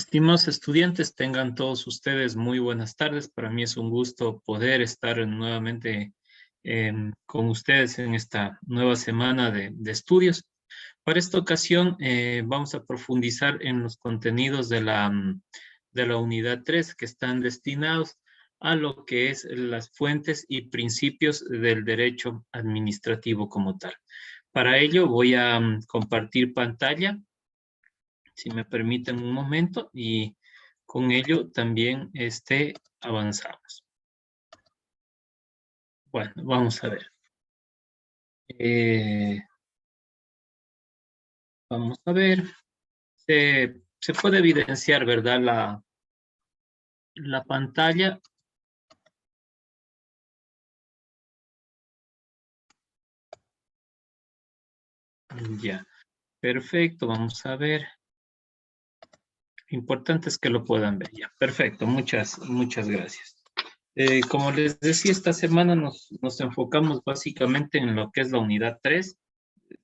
Estimados estudiantes, tengan todos ustedes muy buenas tardes. Para mí es un gusto poder estar nuevamente con ustedes en esta nueva semana de estudios. Para esta ocasión vamos a profundizar en los contenidos de la unidad 3 que están destinados a lo que es las fuentes y principios del derecho administrativo como tal. Para ello voy a compartir pantalla, si me permiten un momento, y con ello también avanzamos. Bueno, vamos a ver. Vamos a ver. Se puede evidenciar, ¿verdad? La pantalla. Ya, perfecto. Vamos a ver. Lo importante es que lo puedan ver ya. Perfecto, muchas gracias. Como les decía, esta semana nos enfocamos básicamente en lo que es la unidad 3.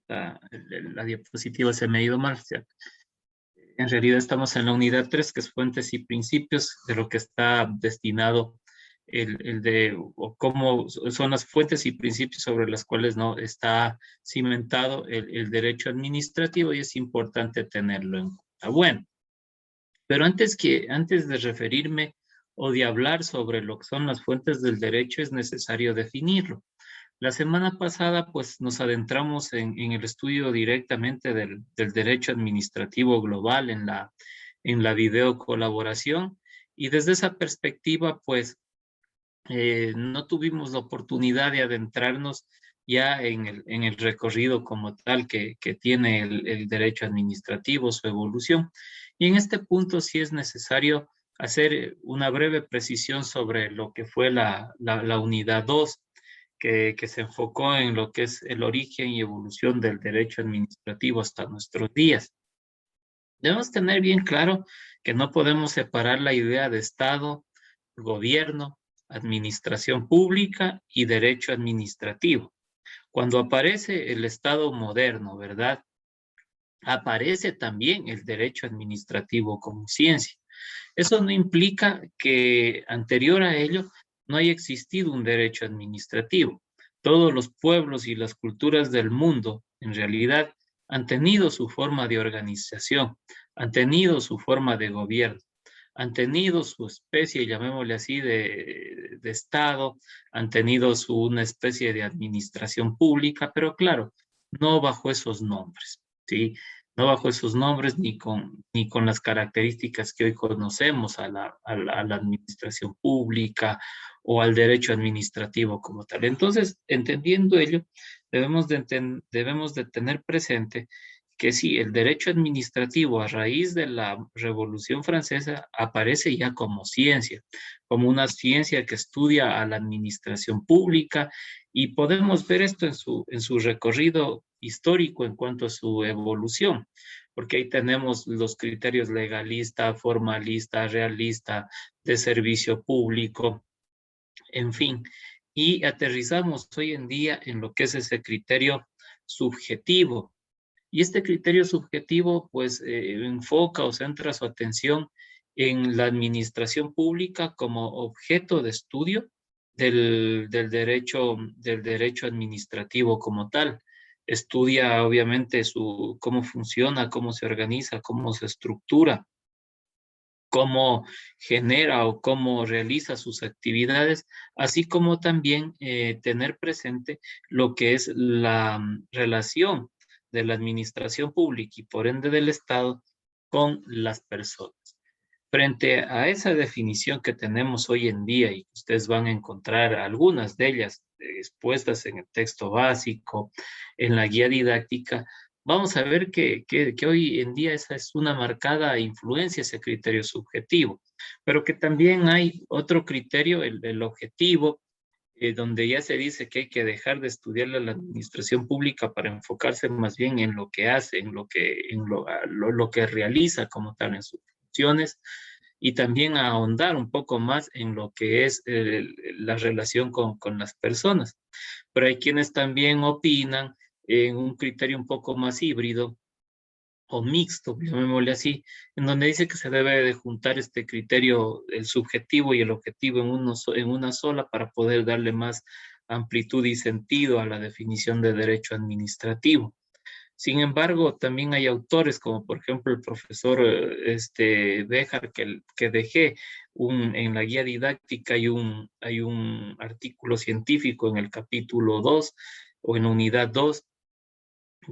La diapositiva se me ha ido mal, ¿cierto? En realidad estamos en la unidad 3, que es fuentes y principios de lo que está destinado o cómo son las fuentes y principios sobre las cuales no está cimentado el derecho administrativo, y es importante tenerlo en cuenta. Bueno, pero antes de referirme o de hablar sobre lo que son las fuentes del derecho, es necesario definirlo. La semana pasada, pues, nos adentramos en el estudio directamente del derecho administrativo global en la videocolaboración, y desde esa perspectiva, pues, no tuvimos la oportunidad de adentrarnos ya en el recorrido como tal que tiene el derecho administrativo, su evolución. Y en este punto sí es necesario hacer una breve precisión sobre lo que fue la unidad 2, que se enfocó en lo que es el origen y evolución del derecho administrativo hasta nuestros días. Debemos tener bien claro que no podemos separar la idea de Estado, gobierno, administración pública y derecho administrativo. Cuando aparece el Estado moderno, ¿verdad? Aparece también el derecho administrativo como ciencia. Eso no implica que anterior a ello no haya existido un derecho administrativo. Todos los pueblos y las culturas del mundo, en realidad, han tenido su forma de organización, han tenido su forma de gobierno, han tenido su especie, llamémosle así, de Estado, han tenido una especie de administración pública, pero claro, no bajo esos nombres, ¿sí? No bajo esos nombres ni con las características que hoy conocemos a la administración pública o al derecho administrativo como tal. Entonces, entendiendo ello, debemos de tener presente que sí, el derecho administrativo a raíz de la Revolución Francesa aparece ya como ciencia, como una ciencia que estudia a la administración pública, y podemos ver esto en su recorrido histórico en cuanto a su evolución, porque ahí tenemos los criterios legalista, formalista, realista, de servicio público, en fin, y aterrizamos hoy en día en lo que es ese criterio subjetivo. Y este criterio subjetivo, pues, enfoca o centra su atención en la administración pública como objeto de estudio del derecho administrativo como tal. Estudia, obviamente, cómo funciona, cómo se organiza, cómo se estructura, cómo genera o cómo realiza sus actividades, así como también tener presente lo que es la relación de la administración pública y por ende del Estado con las personas. Frente a esa definición que tenemos hoy en día, y que ustedes van a encontrar algunas de ellas expuestas en el texto básico, en la guía didáctica, vamos a ver que hoy en día esa es una marcada influencia, ese criterio subjetivo, pero que también hay otro criterio, el objetivo, donde ya se dice que hay que dejar de estudiar la administración pública para enfocarse más bien en lo que hace, en lo que realiza como tal en sus funciones, y también a ahondar un poco más en lo que es la relación con las personas. Pero hay quienes también opinan en un criterio un poco más híbrido, o mixto, llamémosle así, en donde dice que se debe de juntar este criterio, el subjetivo y el objetivo en una sola para poder darle más amplitud y sentido a la definición de derecho administrativo. Sin embargo, también hay autores como por ejemplo el profesor Béjar, que dejé en la guía didáctica hay un artículo científico en el capítulo 2 o en unidad 2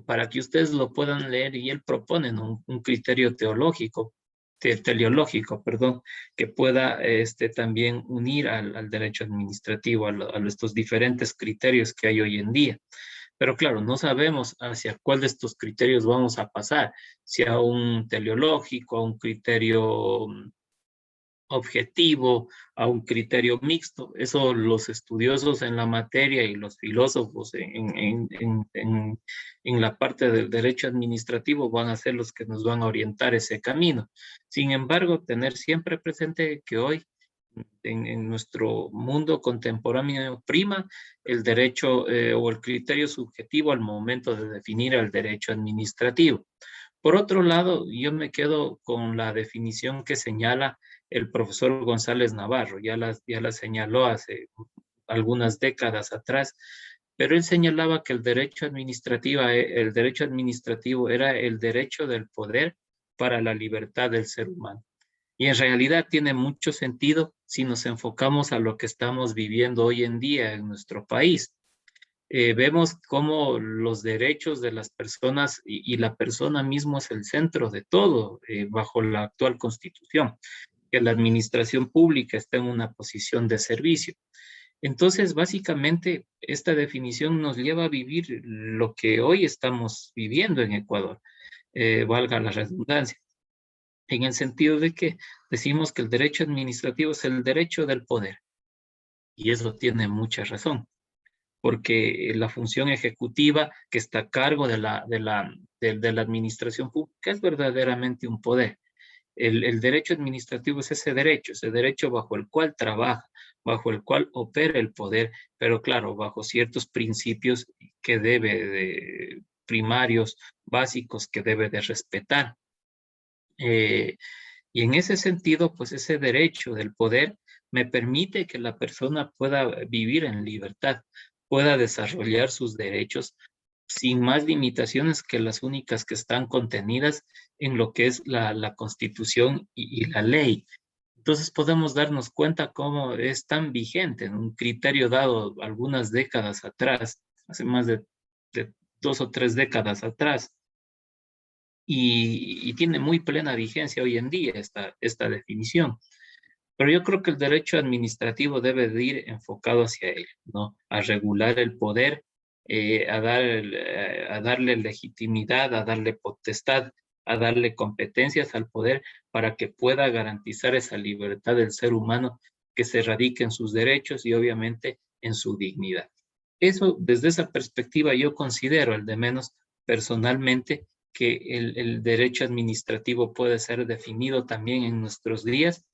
para que ustedes lo puedan leer, y él propone, ¿no?, un criterio teleológico, perdón, que pueda también unir al derecho administrativo, a estos diferentes criterios que hay hoy en día. Pero claro, no sabemos hacia cuál de estos criterios vamos a pasar, si a un teleológico, a un criterio objetivo, a un criterio mixto. Eso los estudiosos en la materia y los filósofos en la parte del derecho administrativo van a ser los que nos van a orientar ese camino. Sin embargo, tener siempre presente que hoy en nuestro mundo contemporáneo prima el derecho o el criterio subjetivo al momento de definir el derecho administrativo. Por otro lado, yo me quedo con la definición que señala el profesor González Navarro, ya la señaló hace algunas décadas atrás, pero él señalaba que el derecho administrativo era el derecho del poder para la libertad del ser humano. Y en realidad tiene mucho sentido si nos enfocamos a lo que estamos viviendo hoy en día en nuestro país. Vemos cómo los derechos de las personas y la persona mismo es el centro de todo bajo la actual Constitución, que la administración pública está en una posición de servicio. Entonces, básicamente, esta definición nos lleva a vivir lo que hoy estamos viviendo en Ecuador, valga la redundancia, en el sentido de que decimos que el derecho administrativo es el derecho del poder, y eso tiene mucha razón, porque la función ejecutiva que está a cargo de la administración pública es verdaderamente un poder. El derecho administrativo es ese derecho bajo el cual trabaja, bajo el cual opera el poder, pero claro, bajo ciertos principios que primarios, básicos, que debe de respetar. Y en ese sentido, pues ese derecho del poder me permite que la persona pueda vivir en libertad, pueda desarrollar sus derechos sin más limitaciones que las únicas que están contenidas en lo que es la Constitución y la ley. Entonces podemos darnos cuenta cómo es tan vigente, ¿no?, un criterio dado algunas décadas atrás, hace más de 2 o 3 décadas atrás, y tiene muy plena vigencia hoy en día esta definición. Pero yo creo que el derecho administrativo debe de ir enfocado hacia él, ¿no? A regular el poder, a darle legitimidad, a darle potestad, a darle competencias al poder para que pueda garantizar esa libertad del ser humano que se radique en sus derechos y obviamente en su dignidad. Eso, desde esa perspectiva, yo considero, al de menos personalmente, que el derecho administrativo puede ser definido también en nuestros días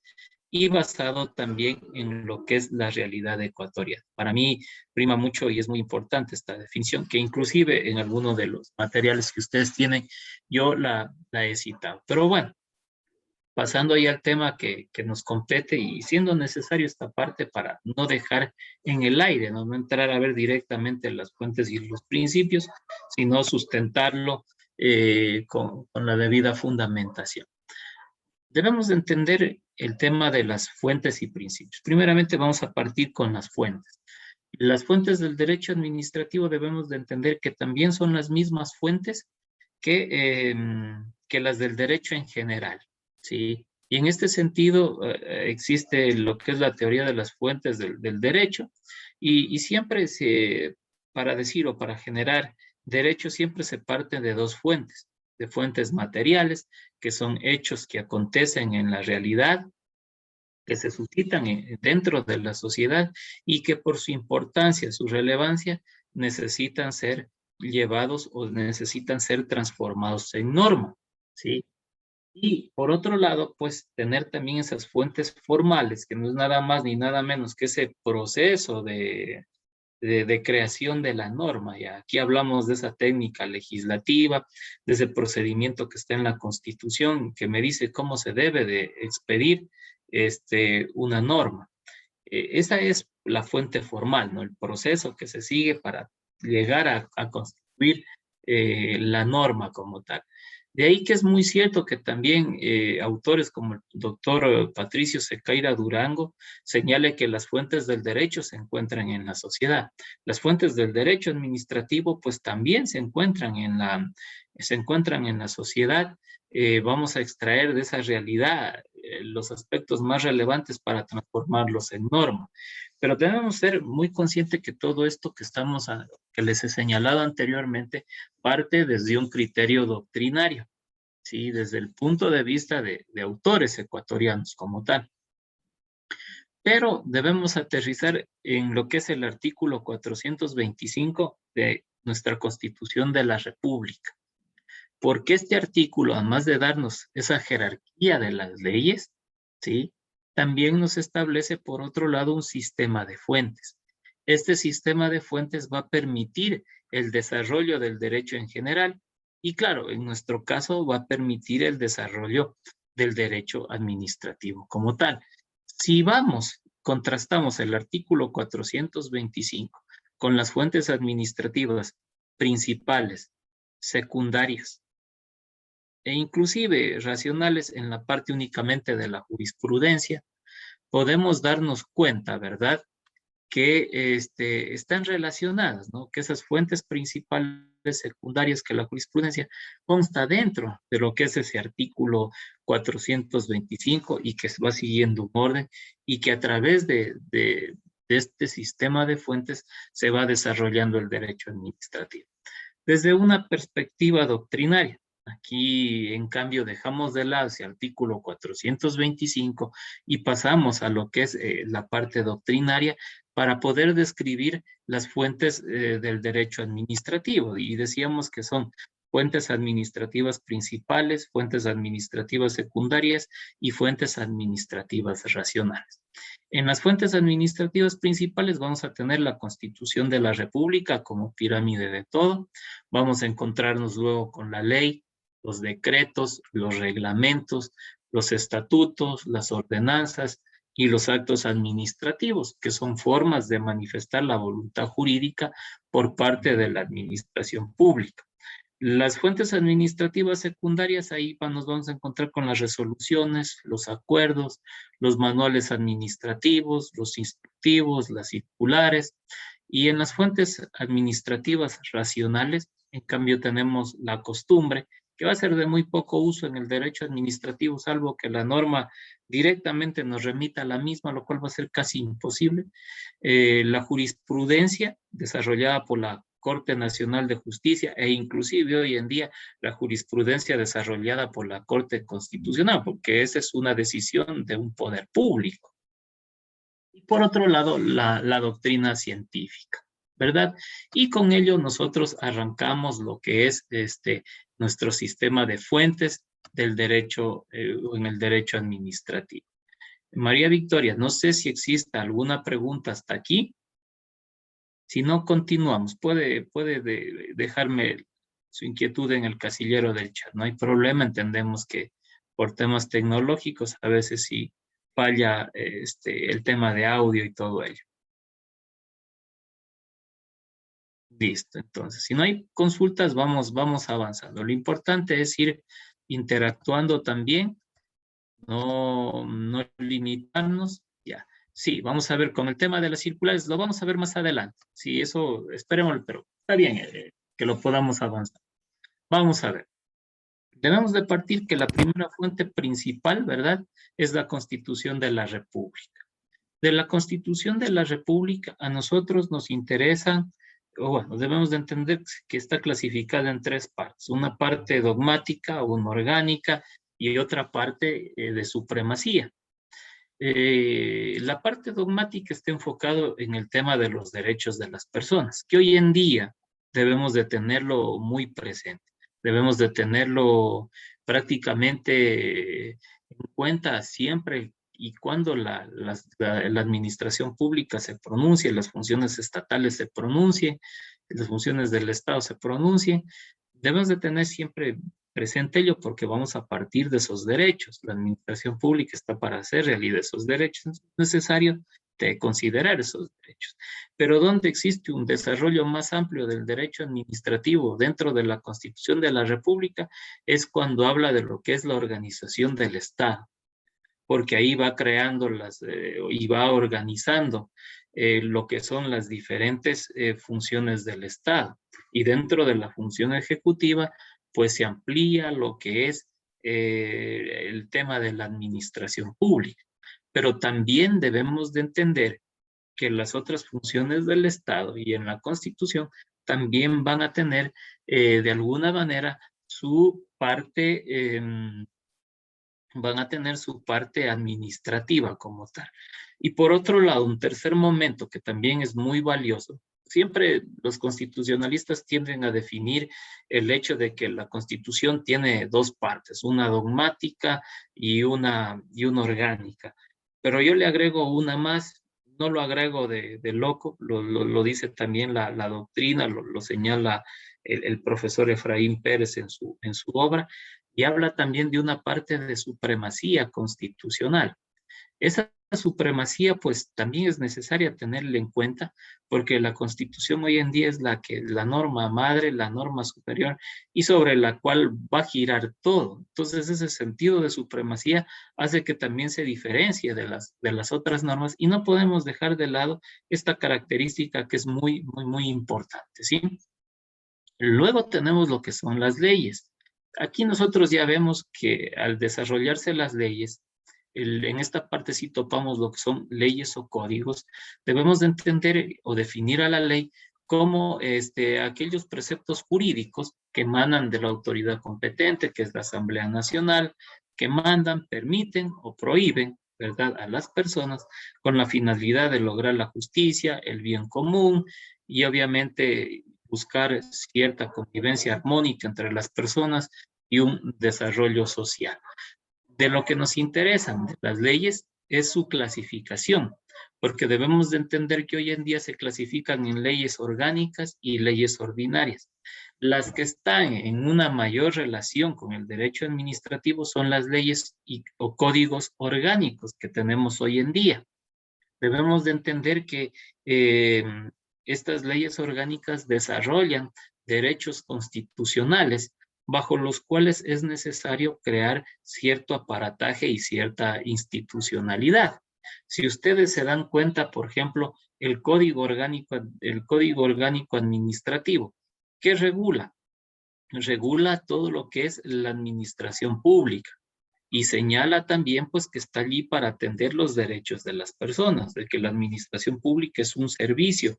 y basado también en lo que es la realidad ecuatoriana. Para mí prima mucho y es muy importante esta definición, que inclusive en algunos de los materiales que ustedes tienen, yo la he citado. Pero bueno, pasando ya al tema que nos compete y siendo necesario esta parte para no dejar en el aire, no entrar a ver directamente las fuentes y los principios, sino sustentarlo con la debida fundamentación. Debemos de entender el tema de las fuentes y principios. Primeramente vamos a partir con las fuentes. Las fuentes del derecho administrativo debemos de entender que también son las mismas fuentes que las del derecho en general, ¿sí? Y en este sentido existe lo que es la teoría de las fuentes del derecho y siempre para decir o para generar derecho siempre se parte de dos fuentes, de fuentes materiales, que son hechos que acontecen en la realidad, que se suscitan dentro de la sociedad y que por su importancia, su relevancia, necesitan ser llevados o necesitan ser transformados en norma, ¿sí? Y por otro lado, pues tener también esas fuentes formales, que no es nada más ni nada menos que ese proceso de de creación de la norma. Ya aquí hablamos de esa técnica legislativa, de ese procedimiento que está en la Constitución, que me dice cómo se debe de expedir una norma. Esa es la fuente formal, ¿no? El proceso que se sigue para llegar a constituir la norma como tal. De ahí que es muy cierto que también autores como el doctor Patricio Sequeira Durango señale que las fuentes del derecho se encuentran en la sociedad. Las fuentes del derecho administrativo pues también se encuentran en la sociedad. Vamos a extraer de esa realidad los aspectos más relevantes para transformarlos en norma. Pero debemos ser muy conscientes que todo esto que les he señalado anteriormente parte desde un criterio doctrinario, ¿sí? Desde el punto de vista de autores ecuatorianos como tal. Pero debemos aterrizar en lo que es el artículo 425 de nuestra Constitución de la República. Porque este artículo, además de darnos esa jerarquía de las leyes, ¿sí? También nos establece, por otro lado, un sistema de fuentes. Este sistema de fuentes va a permitir el desarrollo del derecho en general y, claro, en nuestro caso va a permitir el desarrollo del derecho administrativo como tal. Si contrastamos el artículo 425 con las fuentes administrativas principales, secundarias, e inclusive racionales en la parte únicamente de la jurisprudencia, podemos darnos cuenta, ¿verdad?, que están relacionadas, ¿no? Que esas fuentes principales secundarias, que la jurisprudencia consta dentro de lo que es ese artículo 425 y que va siguiendo un orden y que a través de este sistema de fuentes se va desarrollando el derecho administrativo. Desde una perspectiva doctrinaria, aquí, en cambio, dejamos de lado ese artículo 425 y pasamos a lo que es la parte doctrinaria para poder describir las fuentes del derecho administrativo. Y decíamos que son fuentes administrativas principales, fuentes administrativas secundarias y fuentes administrativas racionales. En las fuentes administrativas principales vamos a tener la Constitución de la República como pirámide de todo. Vamos a encontrarnos luego con la ley, los decretos, los reglamentos, los estatutos, las ordenanzas y los actos administrativos, que son formas de manifestar la voluntad jurídica por parte de la administración pública. Las fuentes administrativas secundarias, ahí nos vamos a encontrar con las resoluciones, los acuerdos, los manuales administrativos, los instructivos, las circulares. Y en las fuentes administrativas racionales, en cambio, tenemos la costumbre, que va a ser de muy poco uso en el derecho administrativo, salvo que la norma directamente nos remita a la misma, lo cual va a ser casi imposible. La jurisprudencia desarrollada por la Corte Nacional de Justicia e inclusive hoy en día la jurisprudencia desarrollada por la Corte Constitucional, porque esa es una decisión de un poder público. Y por otro lado, la doctrina científica, ¿verdad? Y con ello nosotros arrancamos lo que es nuestro sistema de fuentes del derecho, en el derecho administrativo. María Victoria, no sé si existe alguna pregunta hasta aquí. Si no, continuamos. Puede dejarme su inquietud en el casillero del chat. No hay problema. Entendemos que por temas tecnológicos a veces sí falla el tema de audio y todo ello. Listo. Entonces, si no hay consultas, vamos avanzando. Lo importante es ir interactuando también, no limitarnos. Ya. Sí, vamos a ver con el tema de las circulares, lo vamos a ver más adelante. Sí, eso esperemos, pero está bien que lo podamos avanzar. Vamos a ver. Debemos de partir que la primera fuente principal, ¿verdad?, es la Constitución de la República. De la Constitución de la República a nosotros nos interesan, o bueno, debemos de entender que está clasificada en tres partes. Una parte dogmática, una orgánica y otra parte de supremacía. La parte dogmática está enfocado en el tema de los derechos de las personas, que hoy en día debemos de tenerlo muy presente. Debemos de tenerlo prácticamente en cuenta siempre y cuando la administración pública se pronuncie, las funciones estatales se pronuncien, las funciones del Estado se pronuncien, debemos de tener siempre presente ello porque vamos a partir de esos derechos. La administración pública está para hacer realidad esos derechos. Es necesario considerar esos derechos. Pero donde existe un desarrollo más amplio del derecho administrativo dentro de la Constitución de la República es cuando habla de lo que es la organización del Estado, porque ahí va creando y va organizando lo que son las diferentes funciones del Estado. Y dentro de la función ejecutiva, pues se amplía lo que es el tema de la administración pública. Pero también debemos de entender que las otras funciones del Estado y en la Constitución también van a tener de alguna manera su parte van a tener su parte administrativa como tal. Y por otro lado, un tercer momento que también es muy valioso, siempre los constitucionalistas tienden a definir el hecho de que la Constitución tiene dos partes, una dogmática y una orgánica. Pero yo le agrego una más, no lo agrego de loco, lo dice también la doctrina, lo señala el profesor Efraín Pérez en su obra, y habla también de una parte de supremacía constitucional. Esa supremacía pues también es necesaria tenerla en cuenta porque la Constitución hoy en día es la norma madre, la norma superior y sobre la cual va a girar todo. Entonces ese sentido de supremacía hace que también se diferencie de las otras normas y no podemos dejar de lado esta característica que es muy, muy, muy importante, ¿sí? Luego tenemos lo que son las leyes. Aquí nosotros ya vemos que al desarrollarse las leyes, en esta parte sí topamos lo que son leyes o códigos, debemos de entender o definir a la ley como aquellos preceptos jurídicos que emanan de la autoridad competente, que es la Asamblea Nacional, que mandan, permiten o prohíben, ¿verdad?, a las personas con la finalidad de lograr la justicia, el bien común y obviamente buscar cierta convivencia armónica entre las personas y un desarrollo social. De lo que nos interesan de las leyes es su clasificación, porque debemos de entender que hoy en día se clasifican en leyes orgánicas y leyes ordinarias. Las que están en una mayor relación con el derecho administrativo son las leyes o códigos orgánicos que tenemos hoy en día. Debemos de entender que estas leyes orgánicas desarrollan derechos constitucionales bajo los cuales es necesario crear cierto aparataje y cierta institucionalidad. Si ustedes se dan cuenta, por ejemplo, el Código Orgánico Administrativo, ¿qué regula? Regula todo lo que es la administración pública y señala también pues que está allí para atender los derechos de las personas, de que la administración pública es un servicio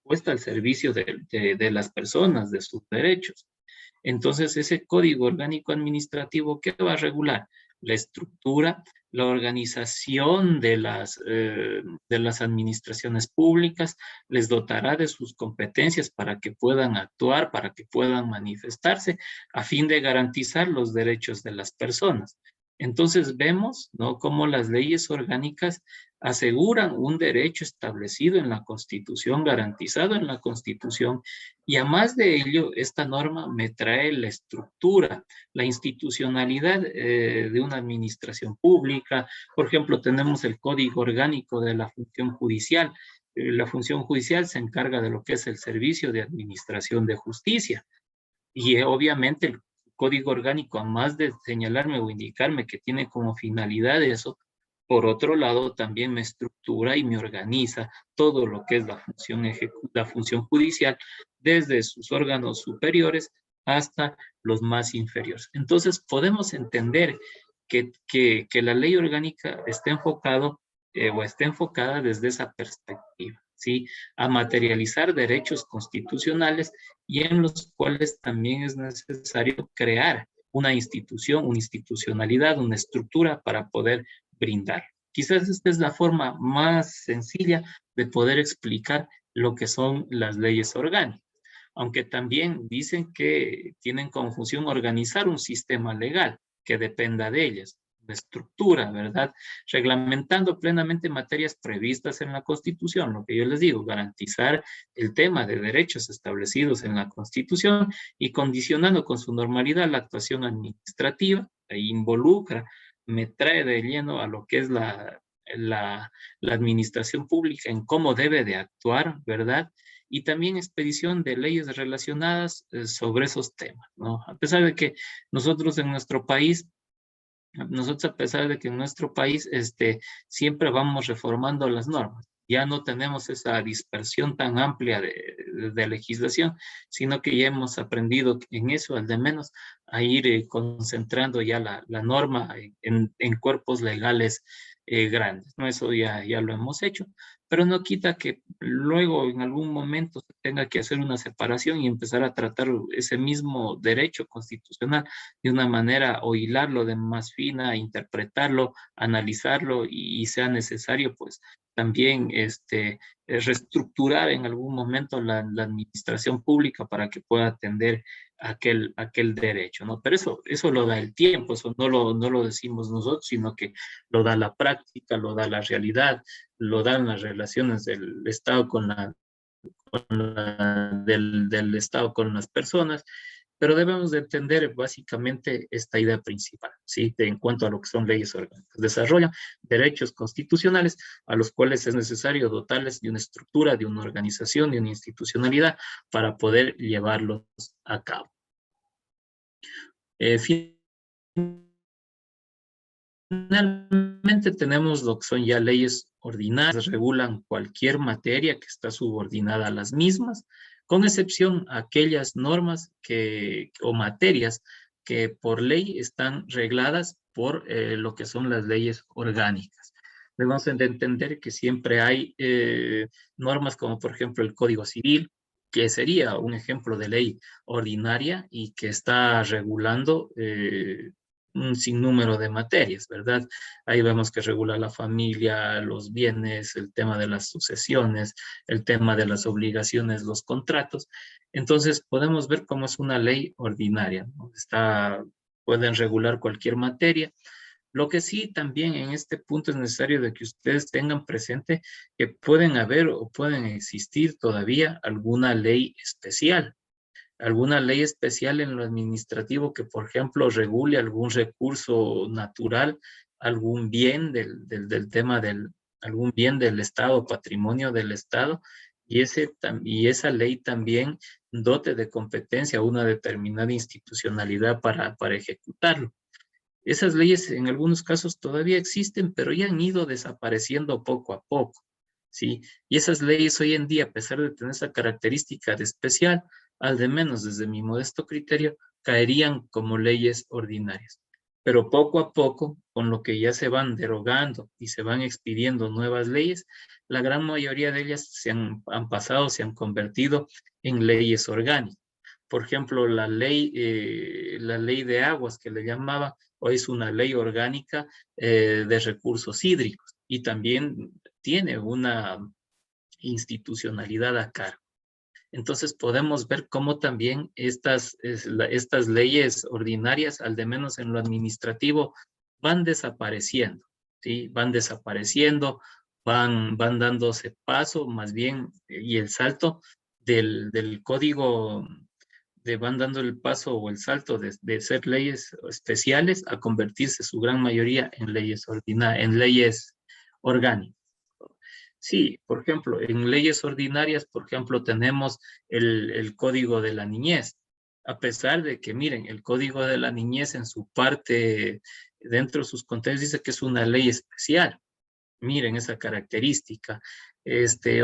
puesto al servicio de las personas, de sus derechos. Entonces, ese Código Orgánico Administrativo, ¿qué va a regular? La estructura, la organización de las administraciones públicas, les dotará de sus competencias para que puedan actuar, para que puedan manifestarse, a fin de garantizar los derechos de las personas. Entonces vemos, ¿no?, cómo las leyes orgánicas aseguran un derecho establecido en la Constitución, garantizado en la Constitución, y a más de ello, esta norma me trae la estructura, la institucionalidad de una administración pública. Por ejemplo, tenemos el Código Orgánico de la Función Judicial. La función judicial se encarga de lo que es el servicio de administración de justicia. Y obviamente el Código Orgánico, a más de señalarme o indicarme que tiene como finalidad eso, por otro lado, también me estructura y me organiza todo lo que es la función judicial, desde sus órganos superiores hasta los más inferiores. Entonces, podemos entender que la ley orgánica está está enfocada desde esa perspectiva, ¿sí? A materializar derechos constitucionales y en los cuales también es necesario crear una institución, una institucionalidad, una estructura para poder brindar. Quizás esta es la forma más sencilla de poder explicar lo que son las leyes orgánicas, aunque también dicen que tienen como función organizar un sistema legal que dependa de ellas. estructura, ¿verdad? Reglamentando plenamente materias previstas en la Constitución, lo que yo les digo, garantizar el tema de derechos establecidos en la Constitución y condicionando con su normalidad la actuación administrativa, e involucra, me trae de lleno a lo que es la administración pública en cómo debe de actuar, ¿verdad? Y también expedición de leyes relacionadas sobre esos temas, ¿no? A pesar de que nosotros en nuestro país a pesar de que en nuestro país siempre vamos reformando las normas, ya no tenemos esa dispersión tan amplia de legislación, sino que ya hemos aprendido en eso, al de menos, a ir concentrando ya la norma en cuerpos legales grandes, ¿no? Eso ya lo hemos hecho, pero no quita que luego en algún momento se tenga que hacer una separación y empezar a tratar ese mismo derecho constitucional de una manera o hilarlo de más fina, interpretarlo, analizarlo y sea necesario, pues también reestructurar en algún momento la administración pública para que pueda atender aquel derecho, ¿no? Pero eso lo da el tiempo, eso no lo decimos nosotros, sino que lo da la práctica, lo da la realidad, lo dan las relaciones del Estado del Estado con las personas, pero debemos de entender básicamente esta idea principal, ¿sí? En cuanto a lo que son leyes orgánicas. Desarrollan derechos constitucionales a los cuales es necesario dotarles de una estructura, de una organización, de una institucionalidad para poder llevarlos a cabo. Finalmente tenemos lo que son ya leyes ordinarias, regulan cualquier materia que está subordinada a las mismas, con excepción a aquellas normas o materias que por ley están regladas por lo que son las leyes orgánicas. Debemos de entender que siempre hay normas como por ejemplo el Código Civil, que sería un ejemplo de ley ordinaria y que está regulando un sinnúmero de materias, ¿verdad? Ahí vemos que regula la familia, los bienes, el tema de las sucesiones, el tema de las obligaciones, los contratos. Entonces, podemos ver cómo es una ley ordinaria, ¿no? Pueden regular cualquier materia. Lo que sí también en este punto es necesario de que ustedes tengan presente que pueden haber o pueden existir todavía alguna ley especial en lo administrativo que, por ejemplo, regule algún recurso natural, algún bien del tema algún bien del Estado, patrimonio del Estado, y esa ley también dote de competencia a una determinada institucionalidad para ejecutarlo. Esas leyes en algunos casos todavía existen, pero ya han ido desapareciendo poco a poco, ¿sí? Y esas leyes hoy en día, a pesar de tener esa característica de especial, al de menos desde mi modesto criterio, caerían como leyes ordinarias. Pero poco a poco, con lo que ya se van derogando y se van expidiendo nuevas leyes, la gran mayoría de ellas han pasado, se han convertido en leyes orgánicas. Por ejemplo, la ley de aguas que le llamaba, hoy es una ley orgánica de recursos hídricos y también tiene una institucionalidad a cargo. Entonces podemos ver cómo también estas leyes ordinarias, al de menos en lo administrativo, van desapareciendo, ¿sí? Van desapareciendo, van dándose paso más bien, y el salto del código van dando el paso o el salto de ser leyes especiales a convertirse su gran mayoría en en leyes orgánicas. Sí, por ejemplo, en leyes ordinarias, por ejemplo, tenemos el Código de la Niñez. A pesar de que, miren, el Código de la Niñez en su parte, dentro de sus contenidos, dice que es una ley especial. Miren esa característica.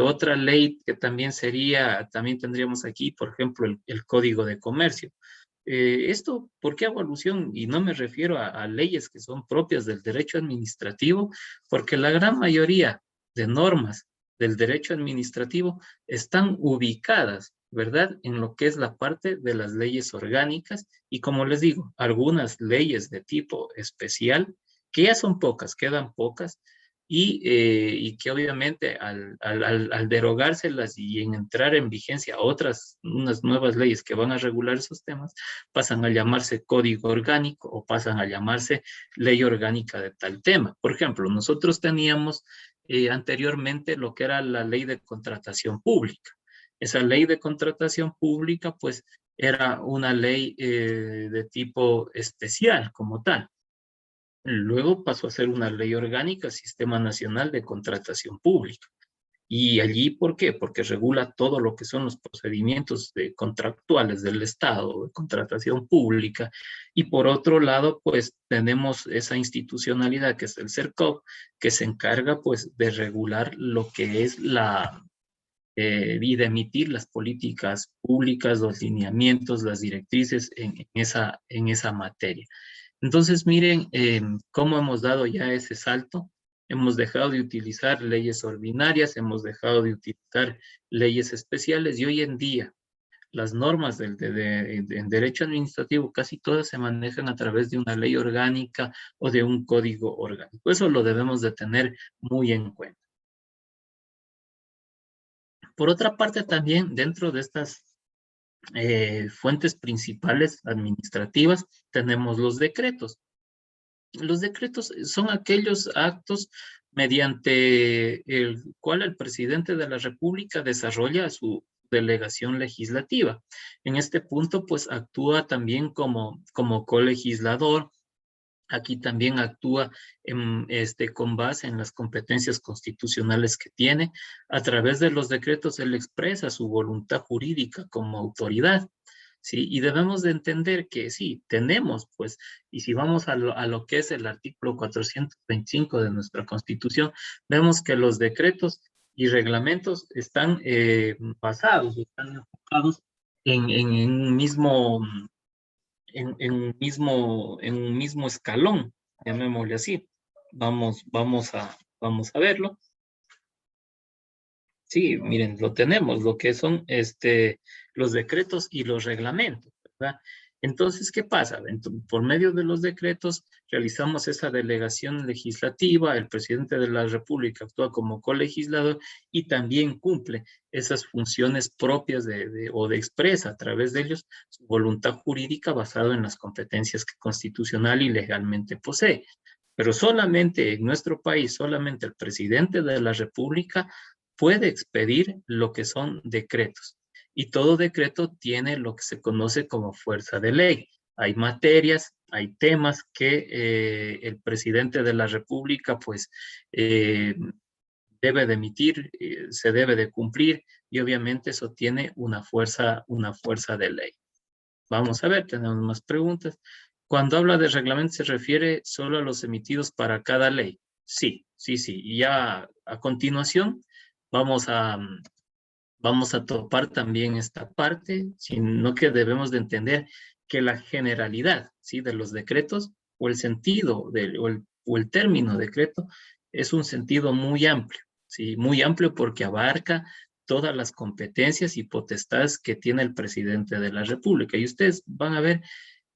Otra ley que también tendríamos aquí, por ejemplo, el Código de Comercio. Esto, ¿por qué hago alusión? Y no me refiero a leyes que son propias del derecho administrativo, porque la gran mayoría de normas del derecho administrativo están ubicadas, ¿verdad?, en lo que es la parte de las leyes orgánicas y, como les digo, algunas leyes de tipo especial, que ya son pocas, quedan pocas, y que obviamente al derogárselas y en entrar en vigencia unas nuevas leyes que van a regular esos temas, pasan a llamarse código orgánico o pasan a llamarse ley orgánica de tal tema. Por ejemplo, nosotros teníamos anteriormente lo que era la ley de contratación pública. Esa ley de contratación pública, pues, era una ley de tipo especial como tal. Luego pasó a ser una ley orgánica, Sistema Nacional de Contratación Pública. Y allí, ¿por qué? Porque regula todo lo que son los procedimientos contractuales del Estado, de contratación pública. Y por otro lado, pues tenemos esa institucionalidad que es el CERCOP, que se encarga pues de regular lo que es y de emitir las políticas públicas, los lineamientos, las directrices en esa materia. Entonces, miren cómo hemos dado ya ese salto. Hemos dejado de utilizar leyes ordinarias, hemos dejado de utilizar leyes especiales y hoy en día las normas en derecho administrativo casi todas se manejan a través de una ley orgánica o de un código orgánico. Eso lo debemos de tener muy en cuenta. Por otra parte, también dentro de estas fuentes principales administrativas tenemos los decretos. Los decretos son aquellos actos mediante el cual el presidente de la República desarrolla su delegación legislativa. En este punto, pues actúa también como colegislador. Aquí también actúa con base en las competencias constitucionales que tiene. A través de los decretos, él expresa su voluntad jurídica como autoridad. ¿Sí? Y debemos de entender que sí, tenemos, pues, y si vamos a lo que es el artículo 425 de nuestra Constitución, vemos que los decretos y reglamentos están basados, están enfocados en un mismo, en un mismo escalón, llamémosle así. Vamos a verlo. Sí, miren, lo tenemos, lo que son los decretos y los reglamentos, ¿verdad? Entonces, ¿qué pasa? Por medio de los decretos realizamos esa delegación legislativa, el presidente de la República actúa como colegislador y también cumple esas funciones propias o de expresa a través de ellos su voluntad jurídica basada en las competencias que constitucional y legalmente posee. Pero solamente en nuestro país, solamente el presidente de la República puede expedir lo que son decretos. Y todo decreto tiene lo que se conoce como fuerza de ley. Hay materias, hay temas que el presidente de la República pues debe de emitir, se debe de cumplir y obviamente eso tiene una fuerza de ley. Vamos a ver, tenemos más preguntas. Cuando habla de reglamento, ¿se refiere solo a los emitidos para cada ley? Sí, sí, sí. Y ya a continuación vamos a, vamos a topar también esta parte, sino que debemos de entender que la generalidad, ¿sí? De los decretos o el sentido o el término decreto es un sentido muy amplio, ¿sí? Muy amplio porque abarca todas las competencias y potestades que tiene el presidente de la República. Y ustedes van a ver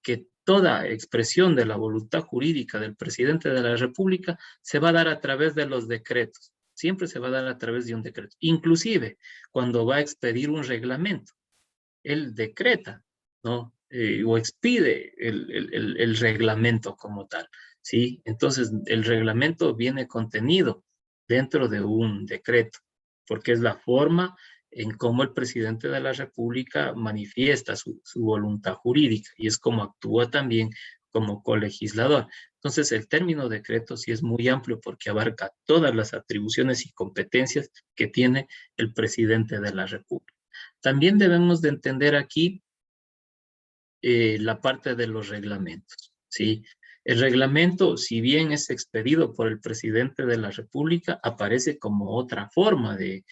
que toda expresión de la voluntad jurídica del presidente de la República se va a dar a través de los decretos. Siempre se va a dar a través de un decreto. Inclusive, cuando va a expedir un reglamento, él decreta, ¿no? O expide el reglamento como tal, ¿sí? Entonces, el reglamento viene contenido dentro de un decreto, porque es la forma en cómo el presidente de la República manifiesta su voluntad jurídica y es como actúa también como colegislador. Entonces, el término decreto sí es muy amplio porque abarca todas las atribuciones y competencias que tiene el presidente de la República. También debemos de entender aquí la parte de los reglamentos, ¿sí? El reglamento, si bien es expedido por el presidente de la República, aparece como otra forma de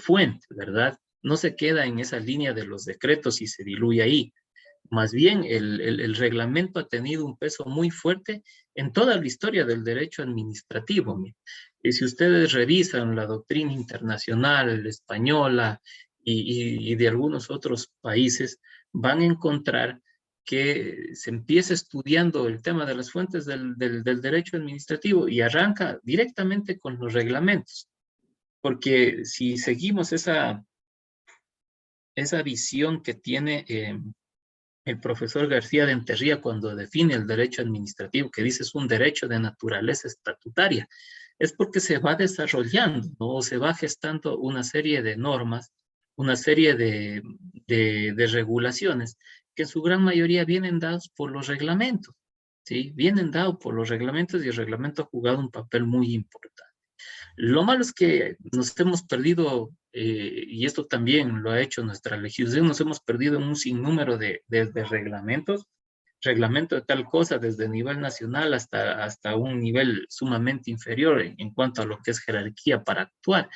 fuente, ¿verdad? No se queda en esa línea de los decretos y se diluye ahí. Más bien, el reglamento ha tenido un peso muy fuerte en toda la historia del derecho administrativo. Y si ustedes revisan la doctrina internacional, la española y de algunos otros países, van a encontrar que se empiece estudiando el tema de las fuentes del derecho administrativo y arranca directamente con los reglamentos. Porque si seguimos esa visión que tiene el profesor García de Enterría cuando define el derecho administrativo, que dice es un derecho de naturaleza estatutaria, es porque se va desarrollando, ¿no? Se va gestando una serie de normas, una serie de regulaciones que en su gran mayoría vienen dados por los reglamentos, ¿sí? Vienen dados por los reglamentos y el reglamento ha jugado un papel muy importante. Lo malo es que nos hemos perdido, y esto también lo ha hecho nuestra legislación, nos hemos perdido en un sinnúmero de reglamentos, reglamento de tal cosa desde nivel nacional hasta un nivel sumamente inferior en cuanto a lo que es jerarquía para actuar.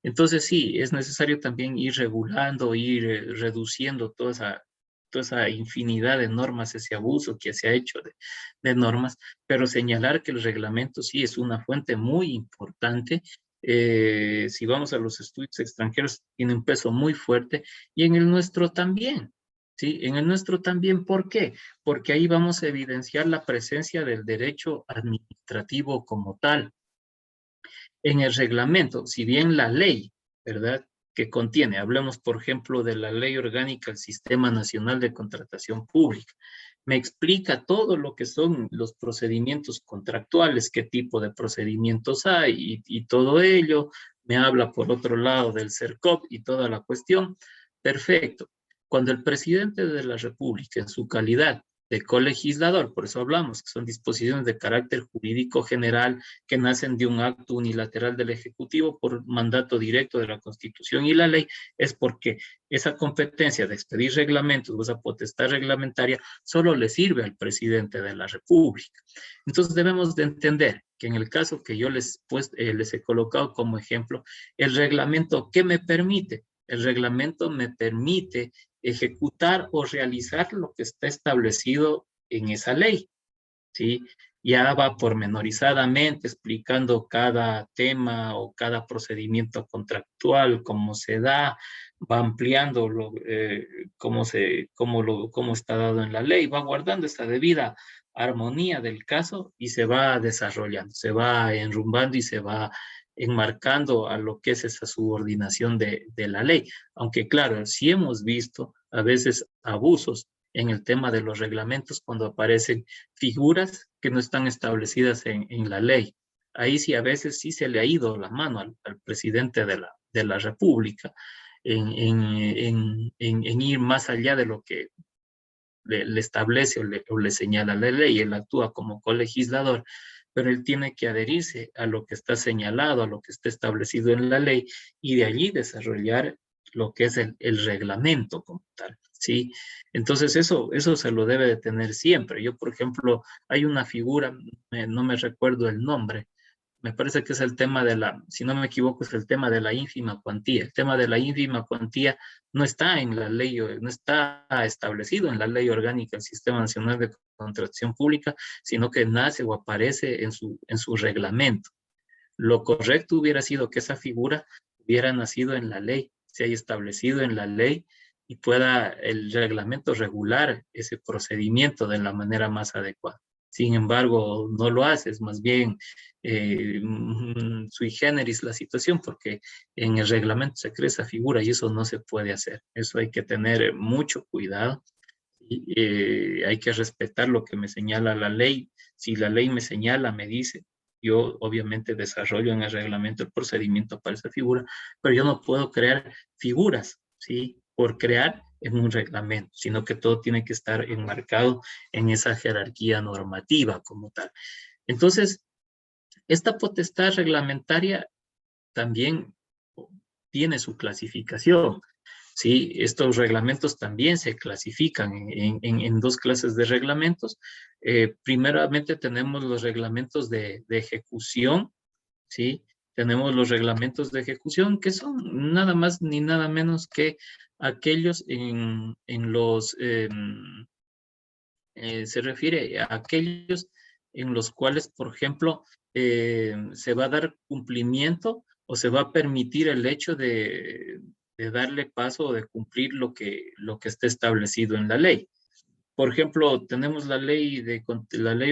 Entonces sí, es necesario también ir regulando, ir reduciendo toda esa infinidad de normas, ese abuso que se ha hecho de normas, pero señalar que el reglamento sí es una fuente muy importante. Si vamos a los estudios extranjeros, tiene un peso muy fuerte y en el nuestro también. Sí, en el nuestro también. ¿Por qué? Porque ahí vamos a evidenciar la presencia del derecho administrativo como tal en el reglamento, si bien la ley, ¿verdad? Que contiene, hablemos por ejemplo de la ley orgánica del Sistema Nacional de Contratación Pública, me explica todo lo que son los procedimientos contractuales, qué tipo de procedimientos hay y todo ello, me habla por otro lado del CERCOP y toda la cuestión, perfecto. Cuando el presidente de la República, en su calidad de colegislador, por eso hablamos, que son disposiciones de carácter jurídico general que nacen de un acto unilateral del Ejecutivo por mandato directo de la Constitución y la ley, es porque esa competencia de expedir reglamentos o esa potestad reglamentaria solo le sirve al presidente de la República. Entonces debemos de entender que en el caso que yo les he colocado como ejemplo, el reglamento, ¿qué me permite? El reglamento me permite ejecutar o realizar lo que está establecido en esa ley, ¿sí? Ya va pormenorizadamente explicando cada tema o cada procedimiento contractual, cómo se da, va ampliando cómo está dado en la ley, va guardando esta debida armonía del caso y se va desarrollando, se va enrumbando y se va enmarcando a lo que es esa subordinación de la ley. Aunque claro, sí hemos visto a veces abusos en el tema de los reglamentos cuando aparecen figuras que no están establecidas en la ley. Ahí sí a veces sí se le ha ido la mano al presidente de la República en ir más allá de lo que le establece o le señala la ley. Él actúa como colegislador, pero él tiene que adherirse a lo que está señalado, a lo que está establecido en la ley y de allí desarrollar lo que es el reglamento como tal, ¿sí? Entonces eso se lo debe de tener siempre. Yo, por ejemplo, hay una figura, no me recuerdo el nombre, me parece que es el tema si no me equivoco, es el tema de la ínfima cuantía. El tema de la ínfima cuantía no está en la ley, no está establecido en la ley orgánica del Sistema Nacional de Contratación Pública, sino que nace o aparece en su reglamento. Lo correcto hubiera sido que esa figura hubiera nacido en la ley, se haya establecido en la ley y pueda el reglamento regular ese procedimiento de la manera más adecuada. Sin embargo, no lo hace, es más bien sui generis la situación, porque en el reglamento se crea esa figura y eso no se puede hacer. Eso hay que tener mucho cuidado y hay que respetar lo que me señala la ley. Si la ley me señala, me dice, yo obviamente desarrollo en el reglamento el procedimiento para esa figura, pero yo no puedo crear figuras, ¿sí? Por crear en un reglamento, sino que todo tiene que estar enmarcado en esa jerarquía normativa como tal. Entonces, esta potestad reglamentaria también tiene su clasificación. Sí, estos reglamentos también se clasifican en dos clases de reglamentos. Primeramente tenemos los reglamentos de ejecución, ¿sí? Tenemos los reglamentos de ejecución que son nada más ni nada menos que aquellos se refiere a aquellos en los cuales, por ejemplo, se va a dar cumplimiento o se va a permitir el hecho de darle paso o de cumplir lo que esté establecido en la ley. Por ejemplo, tenemos la ley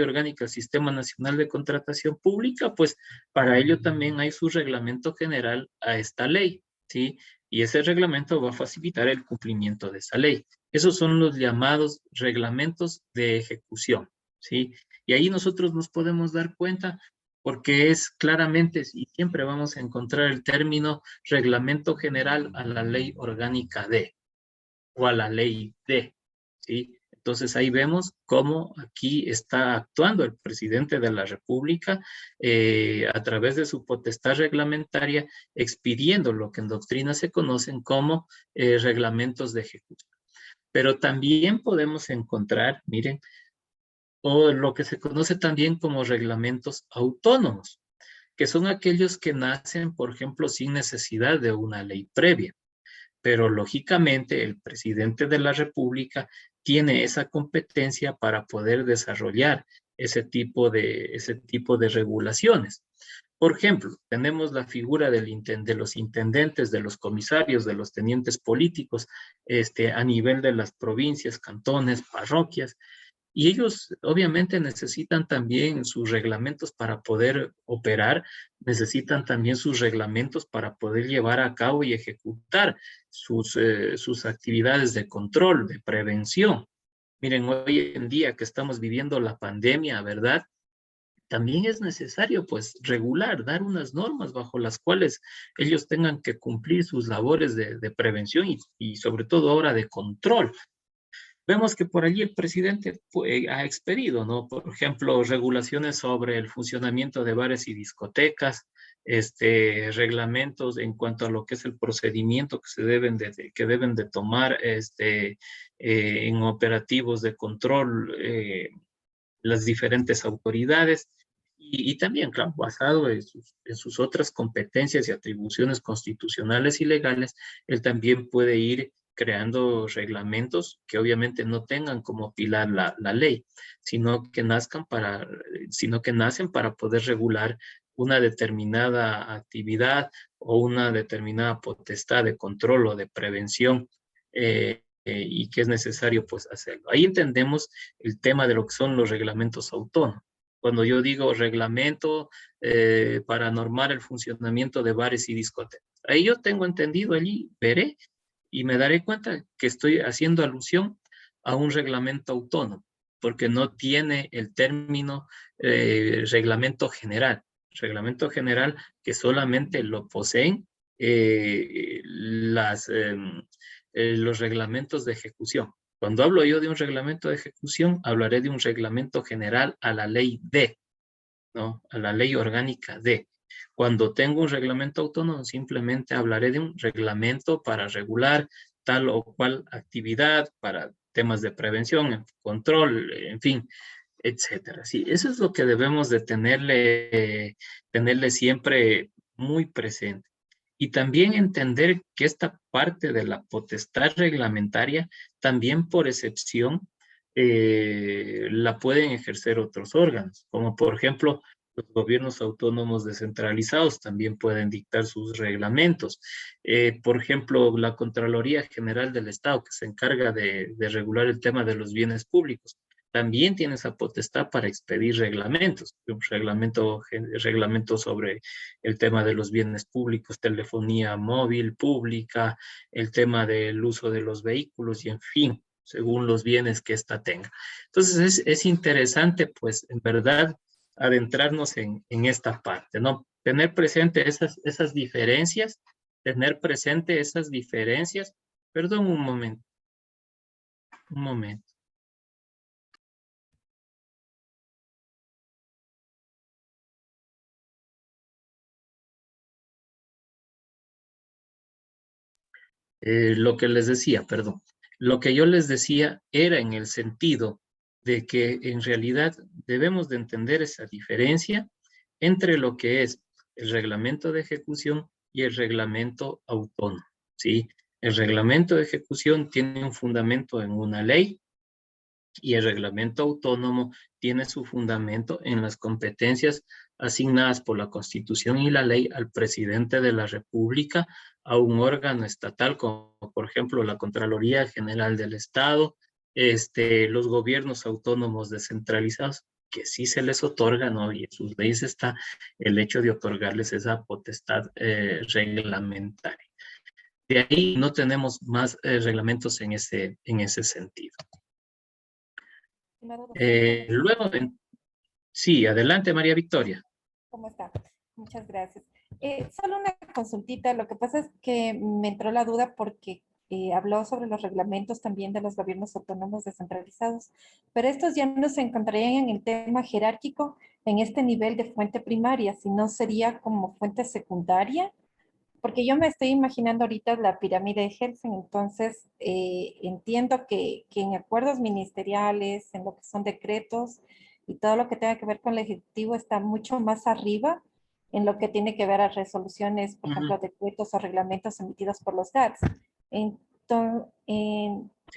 orgánica del Sistema Nacional de Contratación Pública, pues para ello también hay su reglamento general a esta ley, ¿sí? Y ese reglamento va a facilitar el cumplimiento de esa ley. Esos son los llamados reglamentos de ejecución, ¿sí? Y ahí nosotros nos podemos dar cuenta porque es claramente, y siempre vamos a encontrar el término reglamento general a la ley orgánica de, o a la ley de, ¿sí? Entonces ahí vemos cómo aquí está actuando el presidente de la República a través de su potestad reglamentaria, expidiendo lo que en doctrina se conocen como reglamentos de ejecución. Pero también podemos encontrar, miren, o lo que se conoce también como reglamentos autónomos, que son aquellos que nacen, por ejemplo, sin necesidad de una ley previa. Pero lógicamente el presidente de la República tiene esa competencia para poder desarrollar ese tipo de regulaciones. Por ejemplo, tenemos la figura de los intendentes, de los comisarios, de los tenientes políticos, a nivel de las provincias, cantones, parroquias, y ellos obviamente necesitan también sus reglamentos para poder operar, necesitan también sus reglamentos para poder llevar a cabo y ejecutar sus actividades de control, de prevención. Miren, hoy en día que estamos viviendo la pandemia, ¿verdad? También es necesario, pues, regular, dar unas normas bajo las cuales ellos tengan que cumplir sus labores de prevención y sobre todo ahora de control. Vemos que por allí el presidente ha expedido, ¿no? Por ejemplo, regulaciones sobre el funcionamiento de bares y discotecas, reglamentos en cuanto a lo que es el procedimiento que deben de tomar en operativos de control las diferentes autoridades y también, claro, basado en sus otras competencias y atribuciones constitucionales y legales, él también puede ir creando reglamentos que obviamente no tengan como pilar la ley, sino que nacen para poder regular una determinada actividad o una determinada potestad de control o de prevención y que es necesario pues hacerlo. Ahí entendemos el tema de lo que son los reglamentos autónomos. Cuando yo digo reglamento para normar el funcionamiento de bares y discotecas, ahí yo tengo entendido allí, veré y me daré cuenta que estoy haciendo alusión a un reglamento autónomo, porque no tiene el término reglamento general que solamente lo poseen eh, las, eh, los reglamentos de ejecución. Cuando hablo yo de un reglamento de ejecución, hablaré de un reglamento general a la ley D, ¿no? A la ley orgánica D. Cuando tengo un reglamento autónomo, simplemente hablaré de un reglamento para regular tal o cual actividad, para temas de prevención, control, en fin, etcétera. Sí, eso es lo que debemos de tenerle siempre muy presente. Y también entender que esta parte de la potestad reglamentaria, también por excepción, la pueden ejercer otros órganos, como por ejemplo los gobiernos autónomos descentralizados también pueden dictar sus reglamentos. Por ejemplo, la Contraloría General del Estado, que se encarga de regular el tema de los bienes públicos, también tiene esa potestad para expedir reglamentos, un reglamento sobre el tema de los bienes públicos, telefonía móvil pública, el tema del uso de los vehículos y en fin, según los bienes que ésta tenga. Entonces es interesante, pues, en verdad, adentrarnos en esta parte, ¿no? Tener presente esas diferencias, tener presente esas diferencias. Perdón, un momento. Lo que les decía, perdón. Lo que yo les decía era en el sentido de que en realidad debemos de entender esa diferencia entre lo que es el reglamento de ejecución y el reglamento autónomo, ¿sí? El reglamento de ejecución tiene un fundamento en una ley y el reglamento autónomo tiene su fundamento en las competencias asignadas por la Constitución y la ley al presidente de la República, a un órgano estatal como por ejemplo la Contraloría General del Estado, los gobiernos autónomos descentralizados, que sí se les otorga, ¿no? Y en sus leyes está el hecho de otorgarles esa potestad reglamentaria. De ahí no tenemos más reglamentos en ese sentido. Estimado doctor, Luego, sí, adelante, María Victoria. ¿cómo está? Muchas gracias. Solo una consultita. Lo que pasa es que me entró la duda porque habló sobre los reglamentos también de los gobiernos autónomos descentralizados, pero estos ya no se encontrarían en el tema jerárquico en este nivel de fuente primaria, sino sería como fuente secundaria, porque yo me estoy imaginando ahorita la pirámide de Helsen. Entonces entiendo que en acuerdos ministeriales, en lo que son decretos y todo lo que tenga que ver con el Ejecutivo está mucho más arriba en lo que tiene que ver a resoluciones, por ejemplo, decretos o reglamentos emitidos por los GATS. Sí.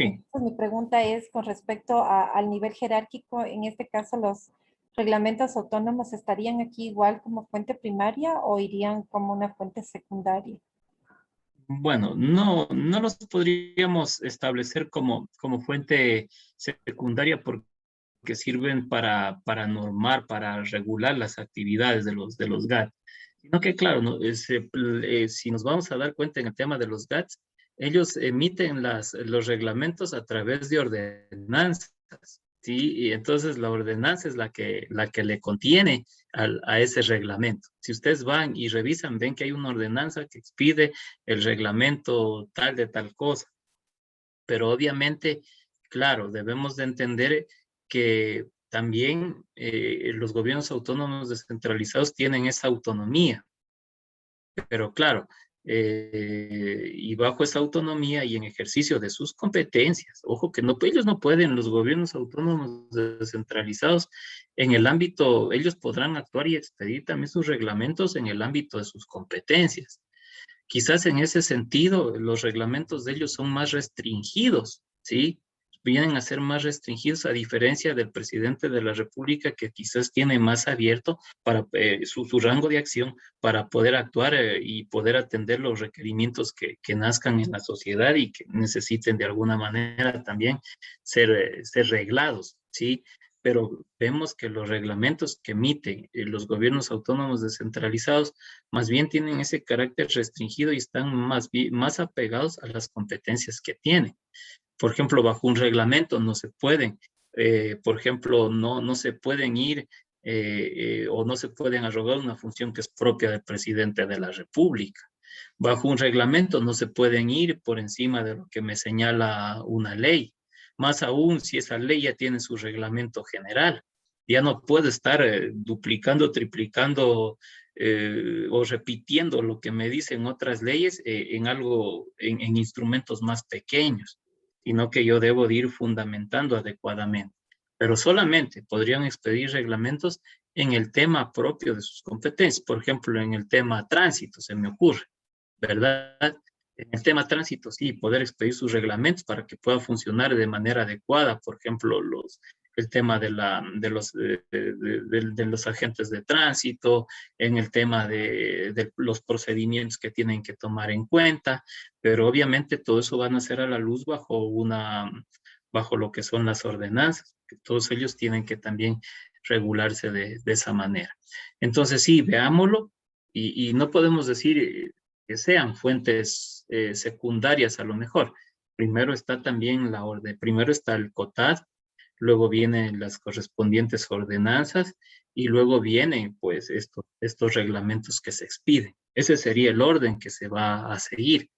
Entonces mi pregunta es con respecto al nivel jerárquico. En este caso, los reglamentos autónomos estarían aquí igual como fuente primaria o irían como una fuente secundaria. Bueno, no los podríamos establecer como fuente secundaria porque sirven para normar, para regular las actividades de los GATS. Sino que, claro, ¿no? Si nos vamos a dar cuenta en el tema de los GATS, ellos emiten los reglamentos a través de ordenanzas, ¿sí? Y entonces la ordenanza es la que le contiene a ese reglamento. Si ustedes van y revisan, ven que hay una ordenanza que expide el reglamento tal de tal cosa. Pero obviamente, claro, debemos de entender que también los gobiernos autónomos descentralizados tienen esa autonomía. Pero claro, y bajo esa autonomía y en ejercicio de sus competencias, ojo que no, ellos no pueden, los gobiernos autónomos descentralizados, en el ámbito, ellos podrán actuar y expedir también sus reglamentos en el ámbito de sus competencias. Quizás en ese sentido los reglamentos de ellos son más restringidos, ¿sí? Vienen a ser más restringidos a diferencia del presidente de la República que quizás tiene más abierto para su rango de acción para poder actuar y poder atender los requerimientos que nazcan en la sociedad y que necesiten de alguna manera también ser reglados, ¿sí? Pero vemos que los reglamentos que emiten los gobiernos autónomos descentralizados más bien tienen ese carácter restringido y están más apegados a las competencias que tienen. Por ejemplo, bajo un reglamento no se pueden, por ejemplo, no se pueden ir o no se pueden arrogar una función que es propia del presidente de la República. Bajo un reglamento no se pueden ir por encima de lo que me señala una ley. Más aún si esa ley ya tiene su reglamento general. Ya no puede estar duplicando, triplicando o repitiendo lo que me dicen otras leyes en instrumentos más pequeños, sino que yo debo de ir fundamentando adecuadamente. Pero solamente podrían expedir reglamentos en el tema propio de sus competencias. Por ejemplo, en el tema tránsito, se me ocurre, ¿verdad? En el tema tránsito, sí, poder expedir sus reglamentos para que pueda funcionar de manera adecuada. Por ejemplo, el tema de los agentes de tránsito, en el tema de los procedimientos que tienen que tomar en cuenta, pero obviamente todo eso van a ser a la luz bajo lo que son las ordenanzas, que todos ellos tienen que también regularse de esa manera. Entonces, sí, veámoslo y no podemos decir que sean fuentes secundarias a lo mejor. Primero está también primero está el COTAD, luego vienen las correspondientes ordenanzas y luego vienen pues estos reglamentos que se expiden. Ese sería el orden que se va a seguir,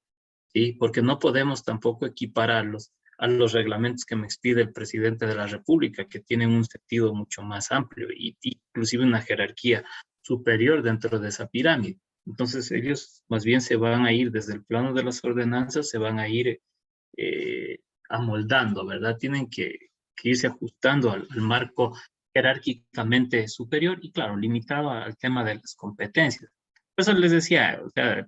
¿sí? Porque no podemos tampoco equipararlos a los reglamentos que me expide el presidente de la República, que tienen un sentido mucho más amplio y inclusive una jerarquía superior dentro de esa pirámide. Entonces ellos más bien se van a ir desde el plano de las ordenanzas, se van a ir amoldando, ¿verdad? Tienen que irse ajustando al marco jerárquicamente superior y, claro, limitado al tema de las competencias. Por eso les decía, o sea,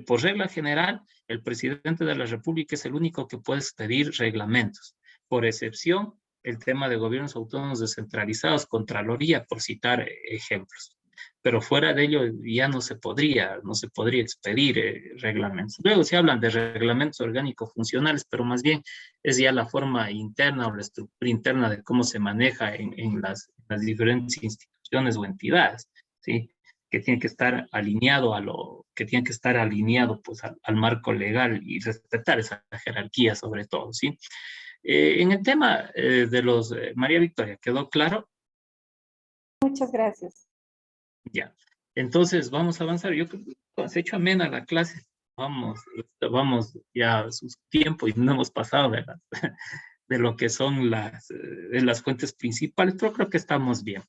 por regla general, el presidente de la República es el único que puede expedir reglamentos. Por excepción, el tema de gobiernos autónomos descentralizados, Contraloría, por citar ejemplos. pero fuera de ello ya no se podría expedir reglamentos. Luego se hablan de reglamentos orgánicos funcionales, pero más bien es ya la forma interna o la estructura interna de cómo se maneja en las diferentes instituciones o entidades, ¿sí? Que tiene que estar alineado pues al marco legal y respetar esa jerarquía sobre todo, ¿sí? En el tema de los, María Victoria, ¿quedó claro? Muchas gracias. Ya. Entonces, vamos a avanzar. Yo creo que se ha hecho amena la clase. Vamos ya a su tiempo y no hemos pasado de lo que son de las fuentes principales, pero creo que estamos bien.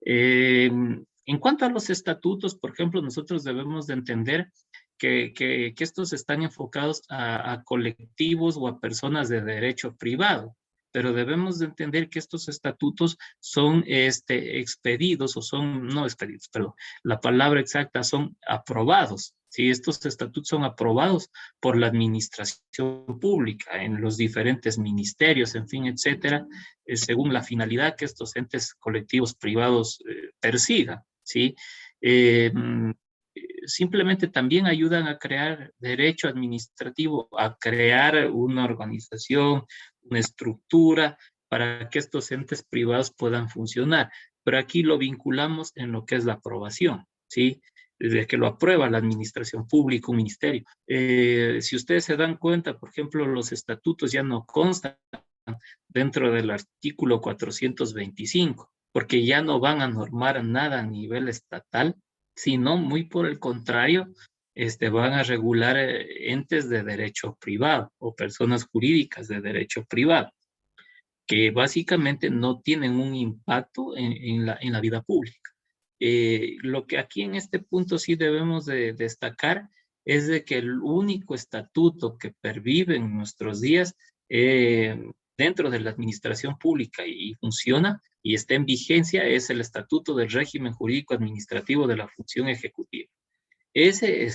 En cuanto a los estatutos, por ejemplo, nosotros debemos de entender que estos están enfocados a colectivos o a personas de derecho privado, pero debemos de entender que estos estatutos son expedidos o son, no expedidos, perdón, la palabra exacta son aprobados. Sí, estos estatutos son aprobados por la administración pública en los diferentes ministerios, en fin, etcétera, según la finalidad que estos entes colectivos privados persigan, ¿sí? Simplemente también ayudan a crear derecho administrativo, a crear una organización, una estructura para que estos entes privados puedan funcionar. Pero aquí lo vinculamos en lo que es la aprobación, ¿sí? Desde que lo aprueba la administración pública, un ministerio. Si ustedes se dan cuenta, por ejemplo, los estatutos ya no constan dentro del artículo 425, porque ya no van a normar nada a nivel estatal, sino muy por el contrario, van a regular entes de derecho privado o personas jurídicas de derecho privado, que básicamente no tienen un impacto en la vida pública. Lo que aquí en este punto sí debemos de destacar es de que el único estatuto que pervive en nuestros días dentro de la administración pública y funciona y está en vigencia es el Estatuto del Régimen Jurídico Administrativo de la Función Ejecutiva. Ese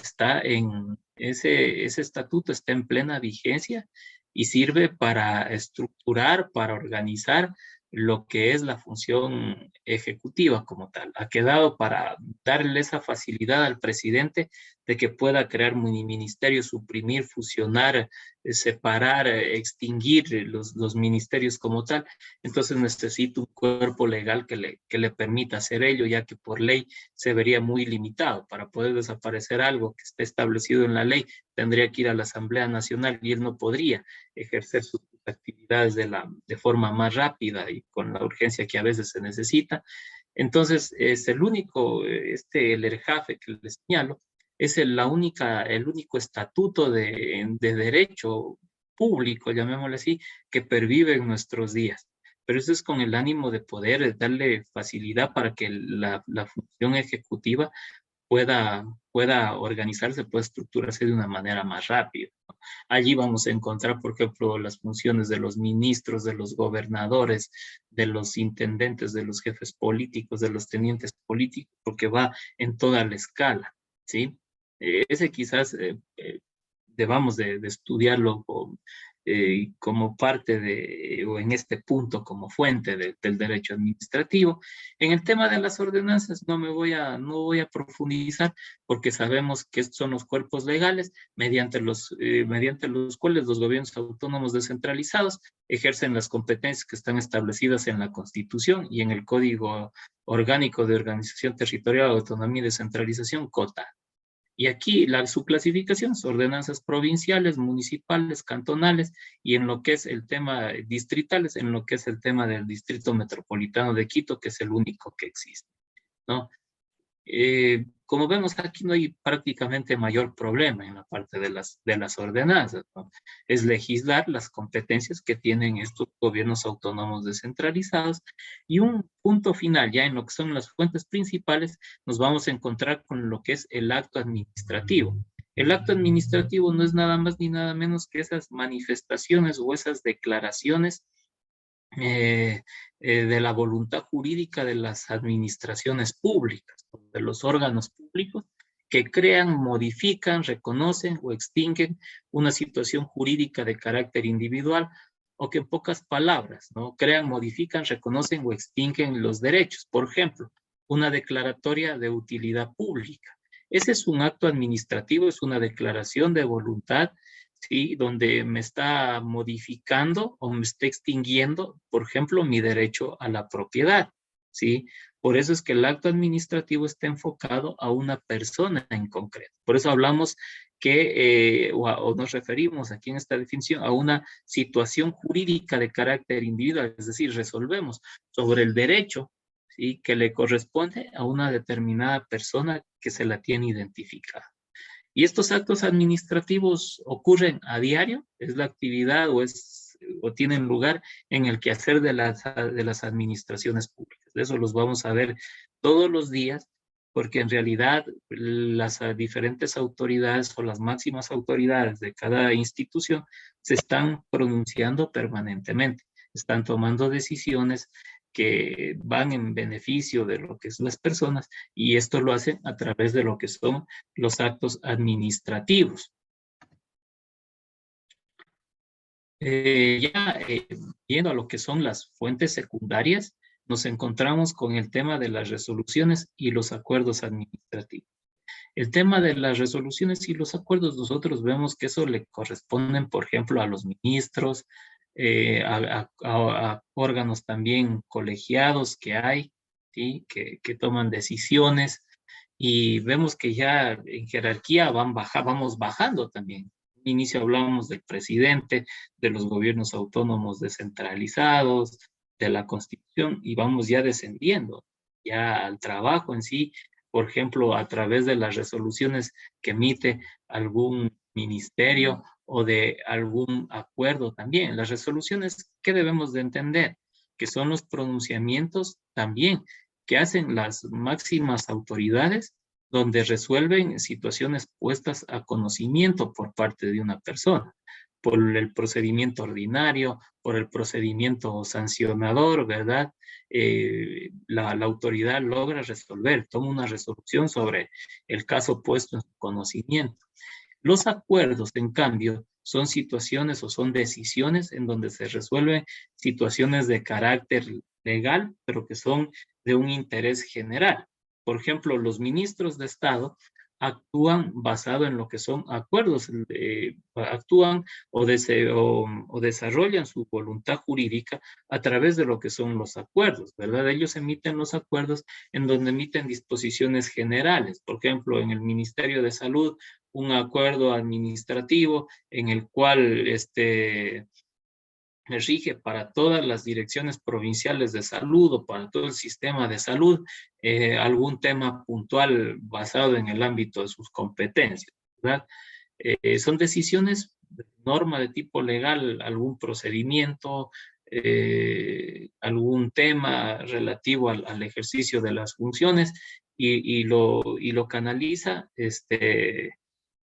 estatuto está en plena vigencia y sirve para estructurar, para organizar lo que es la función ejecutiva como tal. Ha quedado para darle esa facilidad al presidente de que pueda crear ministerios, suprimir, fusionar, separar, extinguir los ministerios como tal. Entonces necesita un cuerpo legal que le permita hacer ello, ya que por ley se vería muy limitado. Para poder desaparecer algo que esté establecido en la ley, tendría que ir a la Asamblea Nacional y él no podría ejercer sus actividades de forma más rápida y con la urgencia que a veces se necesita. Entonces, es el único, el ERJAFE que les señalo, es el único estatuto de derecho público, llamémosle así, que pervive en nuestros días. Pero eso es con el ánimo de poder darle facilidad para que la función ejecutiva pueda organizarse, pueda estructurarse de una manera más rápida. Allí vamos a encontrar, por ejemplo, las funciones de los ministros, de los gobernadores, de los intendentes, de los jefes políticos, de los tenientes políticos, porque va en toda la escala, ¿sí? Ese quizás debamos de estudiarlo como parte o en este punto como fuente del derecho administrativo. En el tema de las ordenanzas no voy a profundizar porque sabemos que estos son los cuerpos legales mediante los cuales los gobiernos autónomos descentralizados ejercen las competencias que están establecidas en la Constitución y en el Código Orgánico de Organización Territorial, Autonomía y Descentralización, COTA. Y aquí su clasificación es ordenanzas provinciales, municipales, cantonales, y en lo que es el tema distritales, en lo que es el tema del Distrito Metropolitano de Quito, que es el único que existe, ¿no? Como vemos, aquí no hay prácticamente mayor problema en la parte de las ordenanzas, ¿no? Es legislar las competencias que tienen estos gobiernos autónomos descentralizados. Y un punto final, ya en lo que son las fuentes principales, nos vamos a encontrar con lo que es el acto administrativo. El acto administrativo no es nada más ni nada menos que esas manifestaciones o esas declaraciones de la voluntad jurídica de las administraciones públicas, de los órganos públicos que crean, modifican, reconocen o extinguen una situación jurídica de carácter individual o que en pocas palabras, ¿no? Crean, modifican, reconocen o extinguen los derechos. Por ejemplo, una declaratoria de utilidad pública. Ese es un acto administrativo, es una declaración de voluntad, ¿sí? Donde me está modificando o me está extinguiendo, por ejemplo, mi derecho a la propiedad, ¿sí? Por eso es que el acto administrativo está enfocado a una persona en concreto. Por eso hablamos que, o nos referimos aquí en esta definición a una situación jurídica de carácter individual, es decir, resolvemos sobre el derecho, ¿sí? Que le corresponde a una determinada persona que se la tiene identificada. Y estos actos administrativos ocurren a diario, es la actividad o tienen lugar en el quehacer de las administraciones públicas. Eso los vamos a ver todos los días, porque en realidad las diferentes autoridades o las máximas autoridades de cada institución se están pronunciando permanentemente, están tomando decisiones que van en beneficio de lo que son las personas, y esto lo hacen a través de lo que son los actos administrativos. Yendo a lo que son las fuentes secundarias, nos encontramos con el tema de las resoluciones y los acuerdos administrativos. El tema de las resoluciones y los acuerdos, nosotros vemos que eso le corresponden, por ejemplo, a los ministros, a órganos también colegiados que hay, ¿sí? Que toman decisiones, y vemos que ya en jerarquía vamos bajando también. Al inicio hablábamos del presidente, de los gobiernos autónomos descentralizados, de la Constitución, y vamos ya descendiendo ya al trabajo en sí, por ejemplo, a través de las resoluciones que emite algún ministerio o de algún acuerdo también. Las resoluciones, ¿qué debemos de entender? Que son los pronunciamientos también que hacen las máximas autoridades, donde resuelven situaciones puestas a conocimiento por parte de una persona, por el procedimiento ordinario, por el procedimiento sancionador, ¿verdad? La autoridad logra resolver, toma una resolución sobre el caso puesto en su conocimiento. Los acuerdos, en cambio, son situaciones o son decisiones en donde se resuelven situaciones de carácter legal, pero que son de un interés general. Por ejemplo, los ministros de Estado actúan basado en lo que son acuerdos, actúan o desarrollan su voluntad jurídica a través de lo que son los acuerdos, ¿verdad? Ellos emiten los acuerdos en donde emiten disposiciones generales. Por ejemplo, en el Ministerio de Salud, un acuerdo administrativo en el cual rige para todas las direcciones provinciales de salud o para todo el sistema de salud algún tema puntual basado en el ámbito de sus competencias, ¿verdad? Son decisiones, norma de tipo legal, algún procedimiento, algún tema relativo al ejercicio de las funciones, y lo canaliza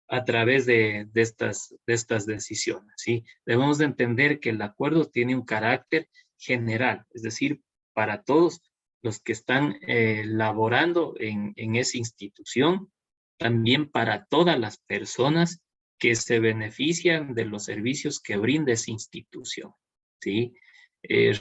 a través de estas decisiones, ¿sí? Debemos de entender que el acuerdo tiene un carácter general, es decir, para todos los que están laborando en esa institución, también para todas las personas que se benefician de los servicios que brinda esa institución, ¿sí?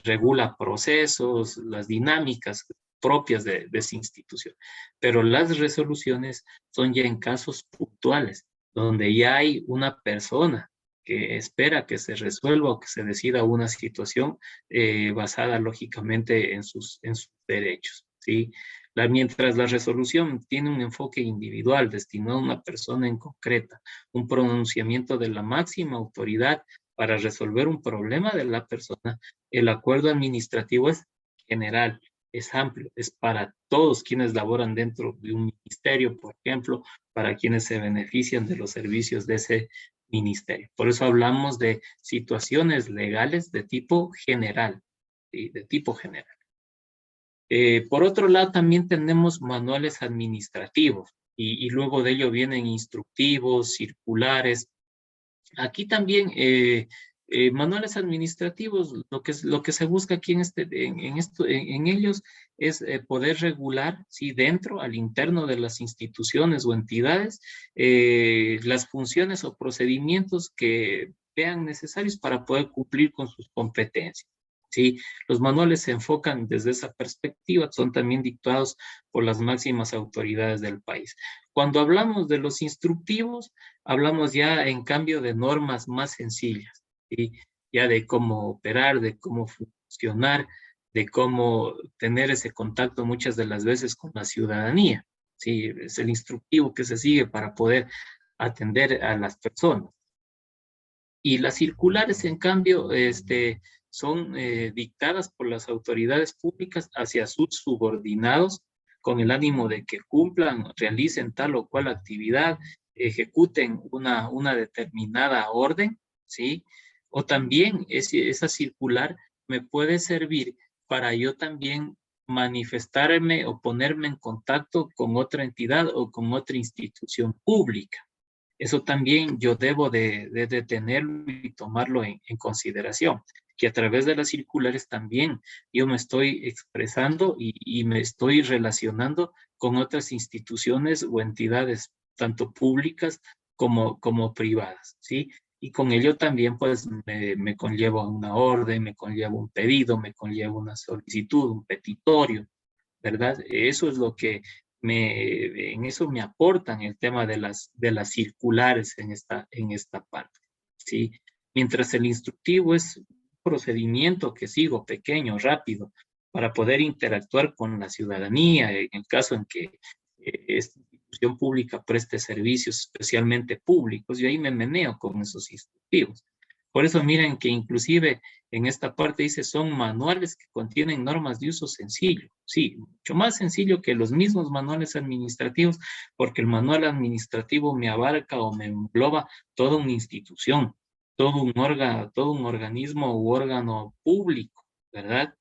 Regula procesos, las dinámicas propias de esa institución, pero las resoluciones son ya en casos puntuales, donde ya hay una persona que espera que se resuelva o que se decida una situación basada lógicamente en sus derechos, ¿sí? Mientras la resolución tiene un enfoque individual destinado a una persona en concreta, un pronunciamiento de la máxima autoridad para resolver un problema de la persona, el acuerdo administrativo es general, es amplio, es para todos quienes laboran dentro de un ministerio, por ejemplo, para quienes se benefician de los servicios de ese ministerio. Por eso hablamos de situaciones legales de tipo general, ¿sí? De tipo general. Por otro lado, también tenemos manuales administrativos y luego de ello vienen instructivos, circulares. Aquí también manuales administrativos, lo que se busca aquí en ellos es poder regular, sí, dentro, al interno de las instituciones o entidades, las funciones o procedimientos que vean necesarios para poder cumplir con sus competencias, ¿sí? Los manuales se enfocan desde esa perspectiva, son también dictados por las máximas autoridades del país. Cuando hablamos de los instructivos, hablamos ya en cambio de normas más sencillas, ¿sí? Ya de cómo operar, de cómo funcionar, de cómo tener ese contacto muchas de las veces con la ciudadanía, ¿sí? Es el instructivo que se sigue para poder atender a las personas. Y las circulares, en cambio, son dictadas por las autoridades públicas hacia sus subordinados con el ánimo de que cumplan, realicen tal o cual actividad, ejecuten una determinada orden, ¿sí? O también esa circular me puede servir para yo también manifestarme o ponerme en contacto con otra entidad o con otra institución pública. Eso también yo debo de tenerlo y tomarlo en consideración, que a través de las circulares también yo me estoy expresando y me estoy relacionando con otras instituciones o entidades, tanto públicas como privadas, ¿sí? Y con ello también pues me conlleva una orden, me conlleva un pedido, me conlleva una solicitud, un petitorio, ¿verdad? Eso es lo que en eso me aportan el tema de las circulares en esta parte, ¿sí? Mientras el instructivo es un procedimiento que sigo pequeño, rápido, para poder interactuar con la ciudadanía, en el caso en que esta institución pública preste servicios especialmente públicos, yo ahí me meneo con esos instructivos. Por eso miren que inclusive en esta parte dice son manuales que contienen normas de uso sencillo. Sí, mucho más sencillo que los mismos manuales administrativos, porque el manual administrativo me abarca o me engloba toda una institución, todo un organismo u órgano público, ¿verdad?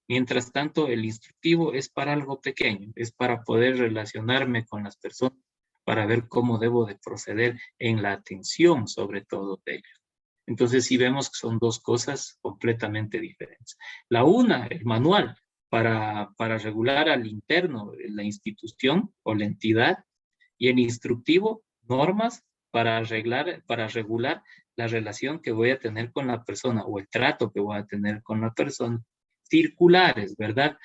Mientras tanto, el instructivo es para algo pequeño, es para poder relacionarme con las personas, para ver cómo debo de proceder en la atención, sobre todo de ellos. Entonces, sí vemos que son dos cosas completamente diferentes. La una, el manual, para regular al interno, la institución o la entidad, y el instructivo, normas para regular la relación que voy a tener con la persona o el trato que voy a tener con la persona. Circulares, ¿verdad?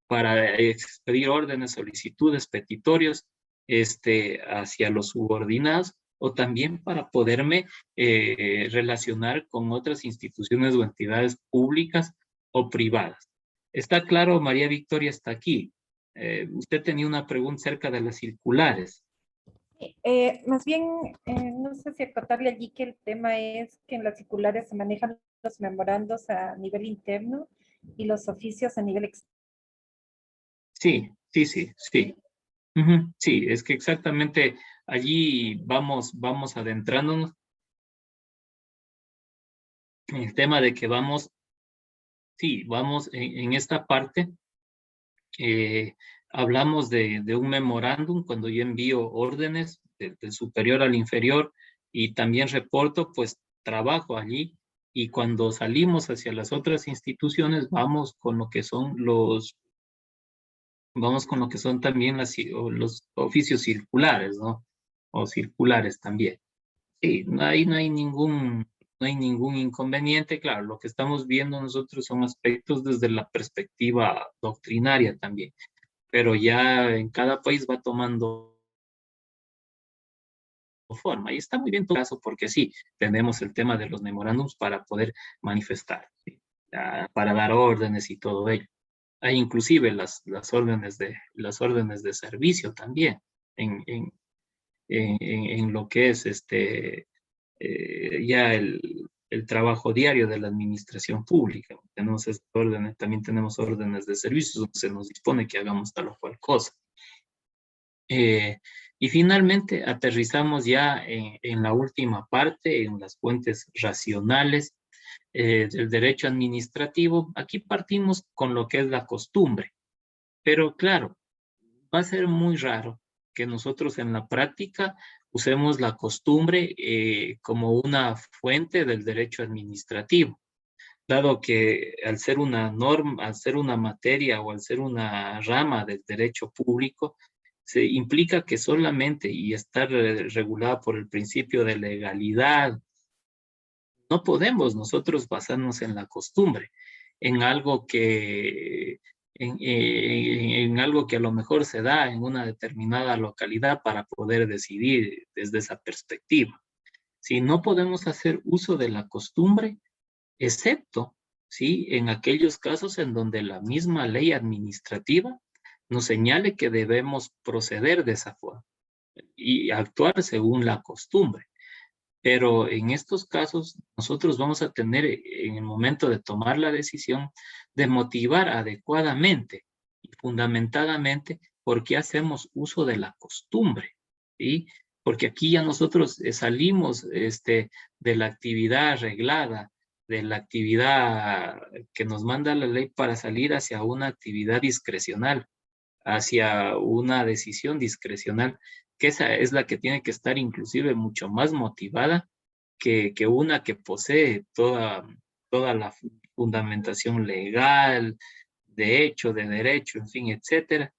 Para expedir órdenes, solicitudes, petitorios hacia los subordinados o también para poderme relacionar con otras instituciones o entidades públicas o privadas. ¿Está claro, María Victoria, está aquí? Usted tenía una pregunta acerca de las circulares. Más bien, no sé si acotarle allí que el tema es que en las circulares se manejan los memorandos a nivel interno y los oficios a nivel externo. Sí, sí, sí, sí. Ujú, sí, es que exactamente allí vamos adentrándonos en el tema de que sí, vamos en esta parte, eh, hablamos de un memorándum cuando yo envío órdenes del superior al inferior y también reporto, pues trabajo allí y cuando salimos hacia las otras instituciones vamos con lo que son también los oficios circulares, ¿no? O circulares también. Sí, ahí no hay ningún inconveniente. Claro, lo que estamos viendo nosotros son aspectos desde la perspectiva doctrinaria también, pero ya en cada país va tomando forma. Y está muy bien tu caso porque sí, tenemos el tema de los memorándums para poder manifestar, ¿sí? Para dar órdenes y todo ello. Hay inclusive las órdenes de servicio también en, en, en lo que es ya el trabajo diario de la administración pública. Tenemos estas órdenes, también tenemos órdenes de servicios donde se nos dispone que hagamos tal o cual cosa. Y finalmente aterrizamos ya en la última parte, en las fuentes racionales del derecho administrativo. Aquí partimos con lo que es la costumbre, pero claro, va a ser muy raro que nosotros en la práctica usemos la costumbre como una fuente del derecho administrativo, dado que al ser una norma, al ser una materia o al ser una rama del derecho público, se implica que solamente y estar regulada por el principio de legalidad, No podemos nosotros basarnos en la costumbre, en algo que, en algo que a lo mejor se da en una determinada localidad para poder decidir desde esa perspectiva. Si no podemos hacer uso de la costumbre, excepto, ¿sí?, en aquellos casos en donde la misma ley administrativa nos señale que debemos proceder de esa forma y actuar según la costumbre. Pero en estos casos, nosotros vamos a tener en el momento de tomar la decisión de motivar adecuadamente y fundamentadamente por qué hacemos uso de la costumbre, ¿sí? Porque aquí ya nosotros salimos de la actividad arreglada, de la actividad que nos manda la ley para salir hacia una actividad discrecional, hacia una decisión discrecional, que esa es la que tiene que estar inclusive mucho más motivada que una que posee toda la fundamentación legal, de hecho, de derecho, en fin, etcétera.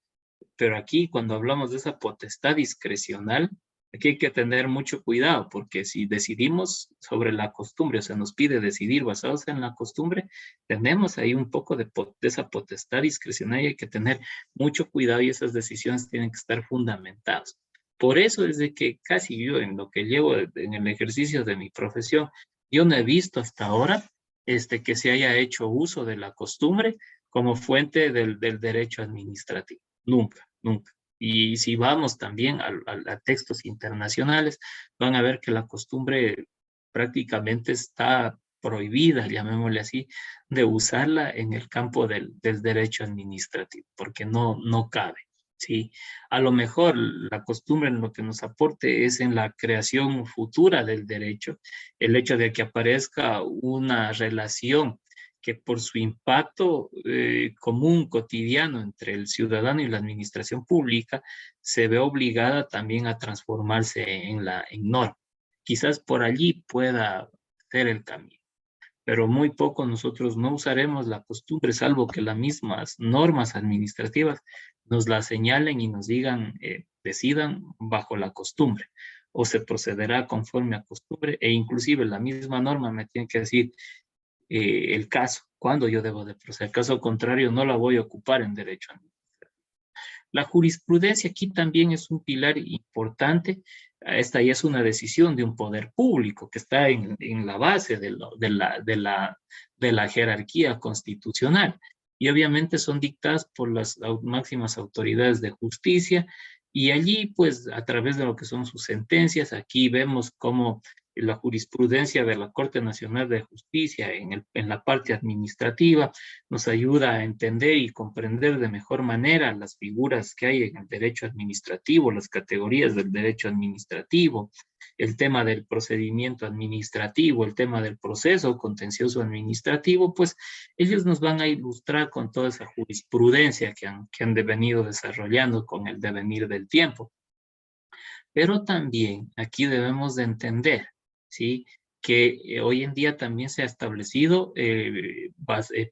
Pero aquí, cuando hablamos de esa potestad discrecional, aquí hay que tener mucho cuidado, porque si decidimos sobre la costumbre, o se nos pide decidir basados en la costumbre, tenemos ahí un poco de esa potestad discrecional y hay que tener mucho cuidado y esas decisiones tienen que estar fundamentadas. Por eso es de que casi yo, en lo que llevo en el ejercicio de mi profesión, yo no he visto hasta ahora que se haya hecho uso de la costumbre como fuente del derecho administrativo. Nunca, nunca. Y si vamos también a textos internacionales, van a ver que la costumbre prácticamente está prohibida, llamémosle así, de usarla en el campo del derecho administrativo, porque no cabe, ¿sí? A lo mejor la costumbre en lo que nos aporte es en la creación futura del derecho, el hecho de que aparezca una relación que por su impacto común, cotidiano entre el ciudadano y la administración pública, se ve obligada también a transformarse en norma. Quizás por allí pueda ser el camino, pero muy poco nosotros no usaremos la costumbre, salvo que las mismas normas administrativas nos la señalen y nos digan, decidan bajo la costumbre, o se procederá conforme a costumbre, e inclusive la misma norma me tiene que decir el caso, cuándo yo debo de proceder. Caso contrario, no la voy a ocupar en derecho administrativo. La jurisprudencia aquí también es un pilar importante. Esta ya es una decisión de un poder público que está en la base de la jerarquía constitucional. Y obviamente son dictadas por las máximas autoridades de justicia. Y allí, pues, a través de lo que son sus sentencias, aquí vemos cómo la jurisprudencia de la Corte Nacional de Justicia en la parte administrativa nos ayuda a entender y comprender de mejor manera las figuras que hay en el derecho administrativo, las categorías del derecho administrativo, el tema del procedimiento administrativo, el tema del proceso contencioso administrativo, pues ellos nos van a ilustrar con toda esa jurisprudencia que han venido desarrollando con el devenir del tiempo. Pero también aquí debemos de entender, ¿sí?, que hoy en día también se ha establecido,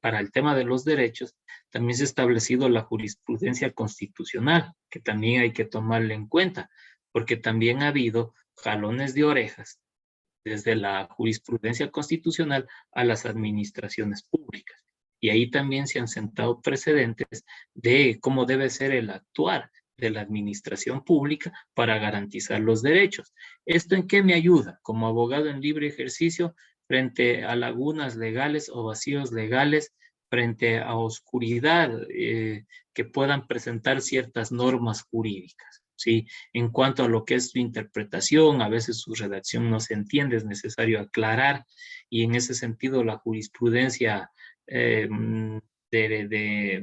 para el tema de los derechos, también se ha establecido la jurisprudencia constitucional, que también hay que tomarla en cuenta, porque también ha habido jalones de orejas desde la jurisprudencia constitucional a las administraciones públicas. Y ahí también se han sentado precedentes de cómo debe ser el actuar de la administración pública para garantizar los derechos. ¿Esto en qué me ayuda? Como abogado en libre ejercicio, frente a lagunas legales o vacíos legales, frente a oscuridad que puedan presentar ciertas normas jurídicas, ¿sí? En cuanto a lo que es su interpretación, a veces su redacción no se entiende, es necesario aclarar, y en ese sentido la jurisprudencia eh, de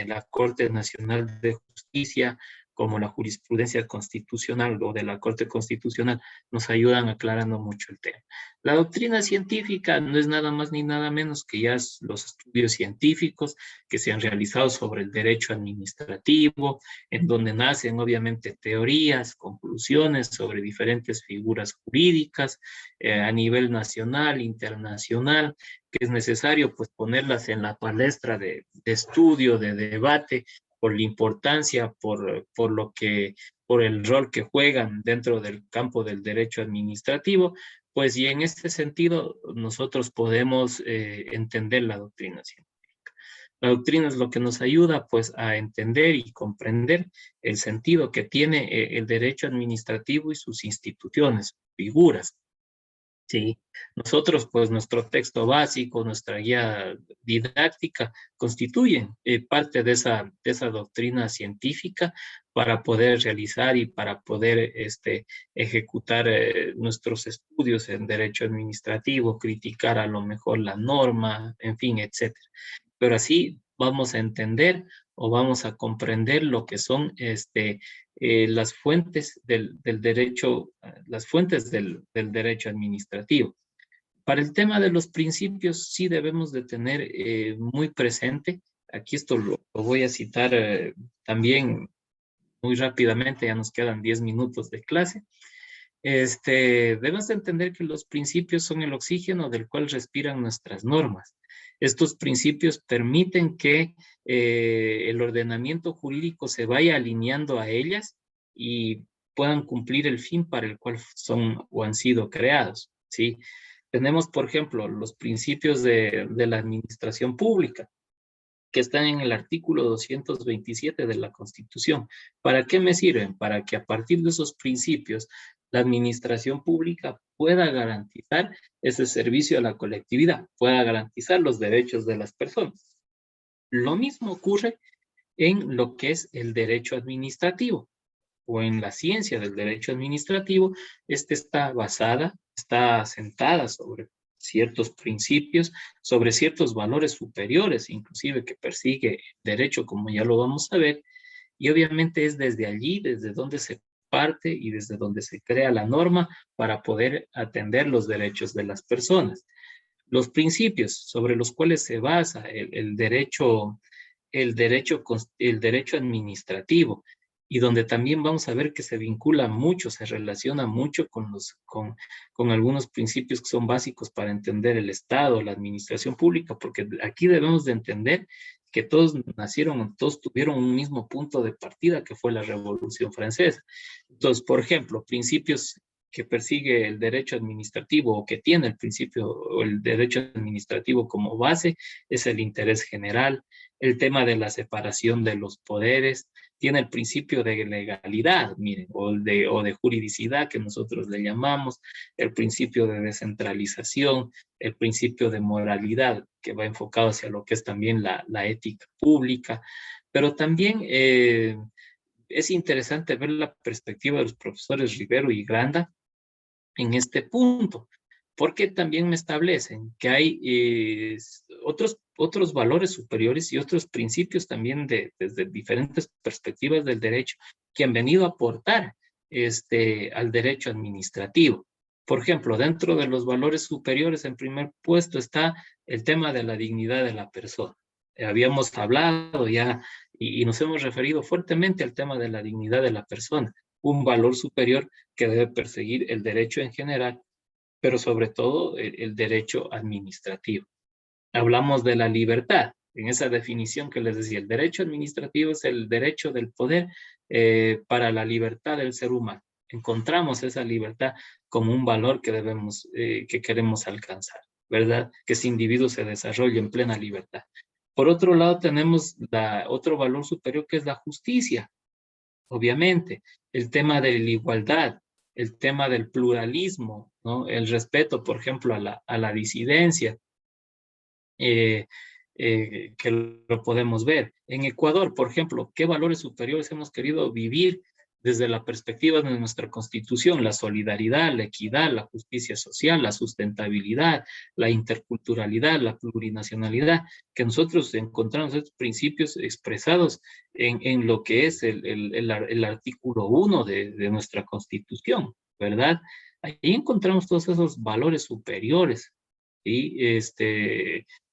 la Corte Nacional de Justicia, como la jurisprudencia constitucional o de la Corte Constitucional, nos ayudan aclarando mucho el tema. La doctrina científica no es nada más ni nada menos que ya los estudios científicos que se han realizado sobre el derecho administrativo, en donde nacen obviamente teorías, conclusiones sobre diferentes figuras jurídicas a nivel nacional, internacional, que es necesario pues ponerlas en la palestra de estudio, de debate, por la importancia, por el rol que juegan dentro del campo del derecho administrativo, Pues y en este sentido nosotros podemos entender la doctrina científica. La doctrina es lo que nos ayuda pues a entender y comprender el sentido que tiene el derecho administrativo y sus instituciones, figuras. Sí, nosotros, pues nuestro texto básico, nuestra guía didáctica, constituyen parte de esa doctrina científica para poder realizar y para poder ejecutar nuestros estudios en derecho administrativo, criticar a lo mejor la norma, en fin, etcétera. Pero así vamos a entender o vamos a comprender lo que son las fuentes del derecho, las fuentes del derecho administrativo. Para el tema de los principios, sí debemos de tener muy presente, aquí esto lo voy a citar también muy rápidamente, ya nos quedan 10 minutos de clase. Debemos de entender que los principios son el oxígeno del cual respiran nuestras normas. Estos principios permiten que el ordenamiento jurídico se vaya alineando a ellas y puedan cumplir el fin para el cual son o han sido creados, ¿sí? Tenemos, por ejemplo, los principios de la administración pública, que están en el artículo 227 de la Constitución. ¿Para qué me sirven? Para que a partir de esos principios la administración pública pueda garantizar ese servicio a la colectividad, pueda garantizar los derechos de las personas. Lo mismo ocurre en lo que es el derecho administrativo o en la ciencia del derecho administrativo. Está basada, está asentada sobre ciertos principios, sobre ciertos valores superiores, inclusive que persigue el derecho, como ya lo vamos a ver, y obviamente es desde allí, desde donde se parte y desde donde se crea la norma para poder atender los derechos de las personas. Los principios sobre los cuales se basa el derecho administrativo, y donde también vamos a ver que se vincula mucho, se relaciona mucho con algunos principios que son básicos para entender el Estado, la administración pública, porque aquí debemos de entender que todos nacieron, todos tuvieron un mismo punto de partida, que fue la Revolución Francesa. Entonces, por ejemplo, principios que persigue el derecho administrativo o que tiene el principio o el derecho administrativo como base es el interés general, el tema de la separación de los poderes, tiene el principio de legalidad, miren, o de juridicidad que nosotros le llamamos, el principio de descentralización, el principio de moralidad que va enfocado hacia lo que es también la ética pública, pero también es interesante ver la perspectiva de los profesores Rivero y Granda en este punto, porque también me establecen que hay otros valores superiores y otros principios también desde diferentes perspectivas del derecho que han venido a aportar al derecho administrativo. Por ejemplo, dentro de los valores superiores, en primer puesto está el tema de la dignidad de la persona. Habíamos hablado ya y nos hemos referido fuertemente al tema de la dignidad de la persona, un valor superior que debe perseguir el derecho en general, pero sobre todo el derecho administrativo. Hablamos de la libertad, en esa definición que les decía, el derecho administrativo es el derecho del poder para la libertad del ser humano. Encontramos esa libertad como un valor que que queremos alcanzar, ¿verdad? Que ese individuo se desarrolle en plena libertad. Por otro lado, tenemos otro valor superior que es la justicia, obviamente, el tema de la igualdad, el tema del pluralismo, ¿no? El respeto, por ejemplo, a la disidencia, que lo podemos ver. En Ecuador, por ejemplo, ¿qué valores superiores hemos querido vivir desde la perspectiva de nuestra Constitución? La solidaridad, la equidad, la justicia social, la sustentabilidad, la interculturalidad, la plurinacionalidad, que nosotros encontramos estos principios expresados en lo que es el artículo 1 de nuestra Constitución, ¿verdad? Ahí encontramos todos esos valores superiores y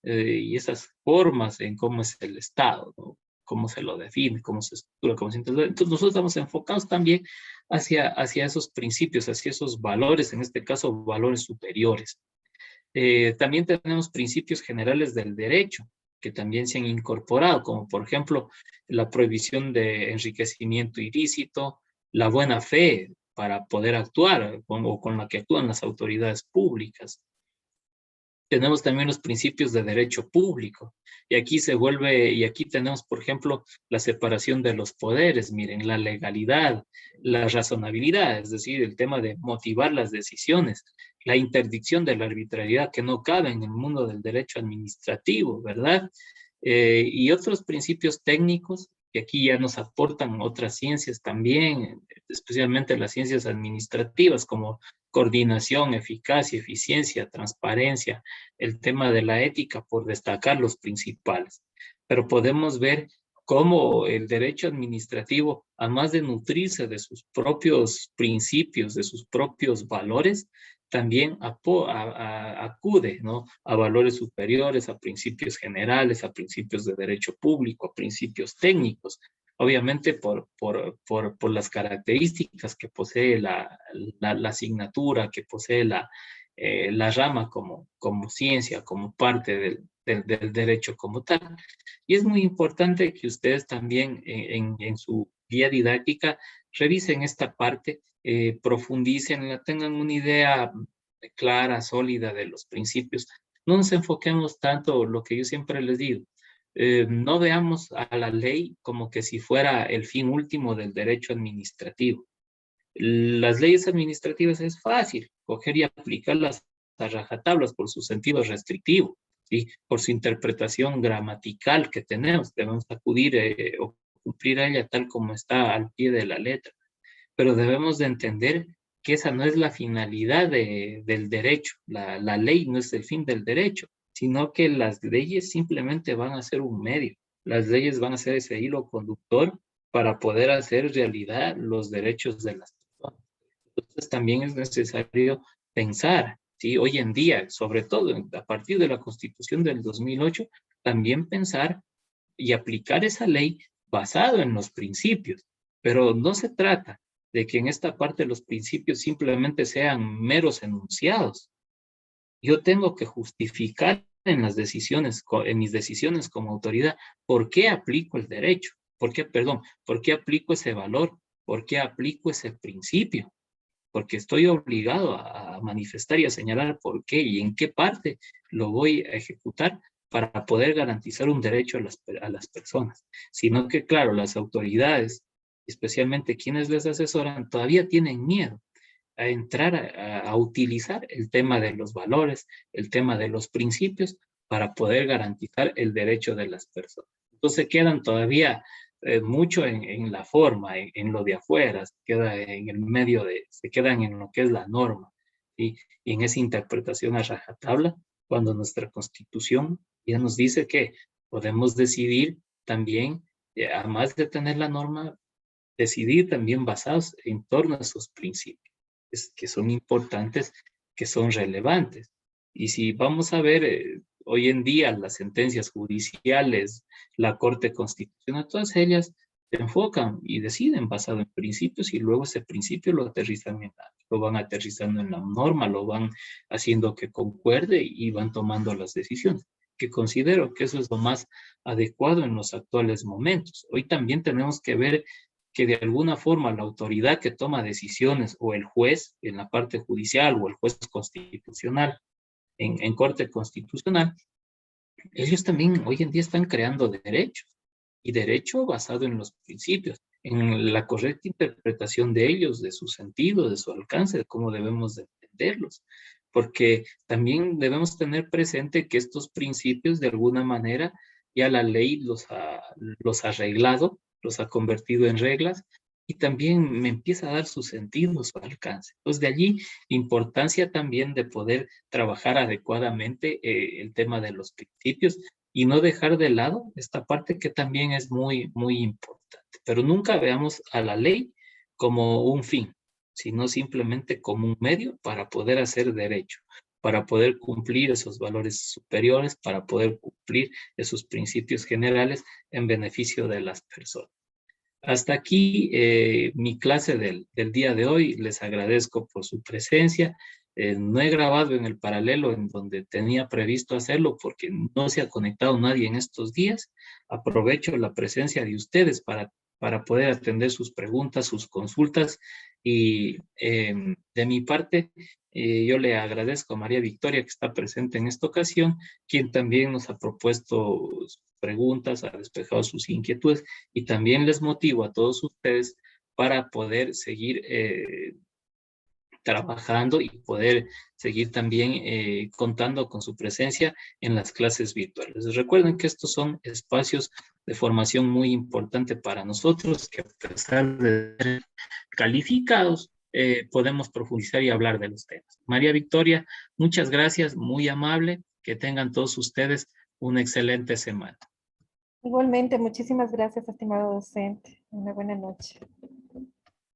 esas formas en cómo es el Estado, ¿no? Cómo se lo define, cómo se estructura, cómo se interpreta. Entonces nosotros estamos enfocados también hacia esos principios, hacia esos valores, en este caso valores superiores. También tenemos principios generales del derecho que también se han incorporado, como por ejemplo la prohibición de enriquecimiento ilícito, la buena fe, para poder actuar o con la que actúan las autoridades públicas. Tenemos también los principios de derecho público. Y aquí tenemos, por ejemplo, la separación de los poderes. Miren, la legalidad, la razonabilidad, es decir, el tema de motivar las decisiones, la interdicción de la arbitrariedad que no cabe en el mundo del derecho administrativo, ¿verdad? Y otros principios técnicos que aquí ya nos aportan otras ciencias también, especialmente las ciencias administrativas como coordinación, eficacia, eficiencia, transparencia, el tema de la ética, por destacar los principales. Pero podemos ver cómo el derecho administrativo, además de nutrirse de sus propios principios, de sus propios valores, también acude, ¿no?, a valores superiores, a principios generales, a principios de derecho público, a principios técnicos. Obviamente por las características que posee la asignatura, que posee la rama como ciencia, como parte del derecho como tal. Y es muy importante que ustedes también en su guía didáctica revisen esta parte, profundicen, tengan una idea clara, sólida de los principios. No nos enfoquemos tanto, lo que yo siempre les digo, no veamos a la ley como que si fuera el fin último del derecho administrativo. Las leyes administrativas es fácil coger y aplicarlas a rajatablas por su sentido restrictivo, ¿sí?, por su interpretación gramatical que tenemos. Debemos acudir o cumplir a ella tal como está al pie de la letra. Pero debemos de entender que esa no es la finalidad del derecho. La ley no es el fin del derecho, sino que las leyes simplemente van a ser un medio. Las leyes van a ser ese hilo conductor para poder hacer realidad los derechos de las personas. Entonces también es necesario pensar, ¿sí?, hoy en día, sobre todo a partir de la Constitución del 2008, también pensar y aplicar esa ley basado en los principios. Pero no se trata de que en esta parte los principios simplemente sean meros enunciados. Yo tengo que justificar en las decisiones, en mis decisiones como autoridad, por qué aplico el derecho, por qué aplico ese valor, por qué aplico ese principio, porque estoy obligado a manifestar y a señalar por qué y en qué parte lo voy a ejecutar para poder garantizar un derecho a las personas. Sino que, claro, las autoridades, especialmente quienes les asesoran, todavía tienen miedo a entrar a utilizar el tema de los valores, el tema de los principios, para poder garantizar el derecho de las personas. Entonces quedan todavía mucho en la forma, en lo de afuera, se queda en el medio se quedan en lo que es la norma, ¿sí?, y en esa interpretación a rajatabla, cuando nuestra Constitución ya nos dice que podemos decidir también, además de tener la norma, decidir también basados en torno a esos principios, que son importantes, que son relevantes. Y si vamos a ver hoy en día las sentencias judiciales, la Corte Constitucional, todas ellas se enfocan y deciden basado en principios y luego ese principio lo van aterrizando en la norma, lo van haciendo que concuerde y van tomando las decisiones, que considero que eso es lo más adecuado en los actuales momentos. Hoy también tenemos que ver que de alguna forma la autoridad que toma decisiones o el juez en la parte judicial o el juez constitucional en Corte Constitucional, ellos también hoy en día están creando derechos y derecho basado en los principios, en la correcta interpretación de ellos, de su sentido, de su alcance, de cómo debemos de entenderlos. Porque también debemos tener presente que estos principios de alguna manera ya la ley los ha arreglado, los ha convertido en reglas y también me empieza a dar su sentido, su alcance. Entonces, de allí la importancia también de poder trabajar adecuadamente el tema de los principios y no dejar de lado esta parte que también es muy, muy importante. Pero nunca veamos a la ley como un fin, sino simplemente como un medio para poder hacer derecho, para poder cumplir esos valores superiores, para poder cumplir esos principios generales en beneficio de las personas. Hasta aquí mi clase del día de hoy. Les agradezco por su presencia. No he grabado en el paralelo en donde tenía previsto hacerlo porque no se ha conectado nadie en estos días. Aprovecho la presencia de ustedes para poder atender sus preguntas, sus consultas Y de mi parte, yo le agradezco a María Victoria que está presente en esta ocasión, quien también nos ha propuesto preguntas, ha despejado sus inquietudes y también les motivo a todos ustedes para poder seguir trabajando y poder seguir también contando con su presencia en las clases virtuales. Recuerden que estos son espacios de formación muy importante para nosotros, que a pesar de ser calificados, podemos profundizar y hablar de los temas. María Victoria, muchas gracias, muy amable, que tengan todos ustedes una excelente semana. Igualmente, muchísimas gracias, estimado docente. Una buena noche.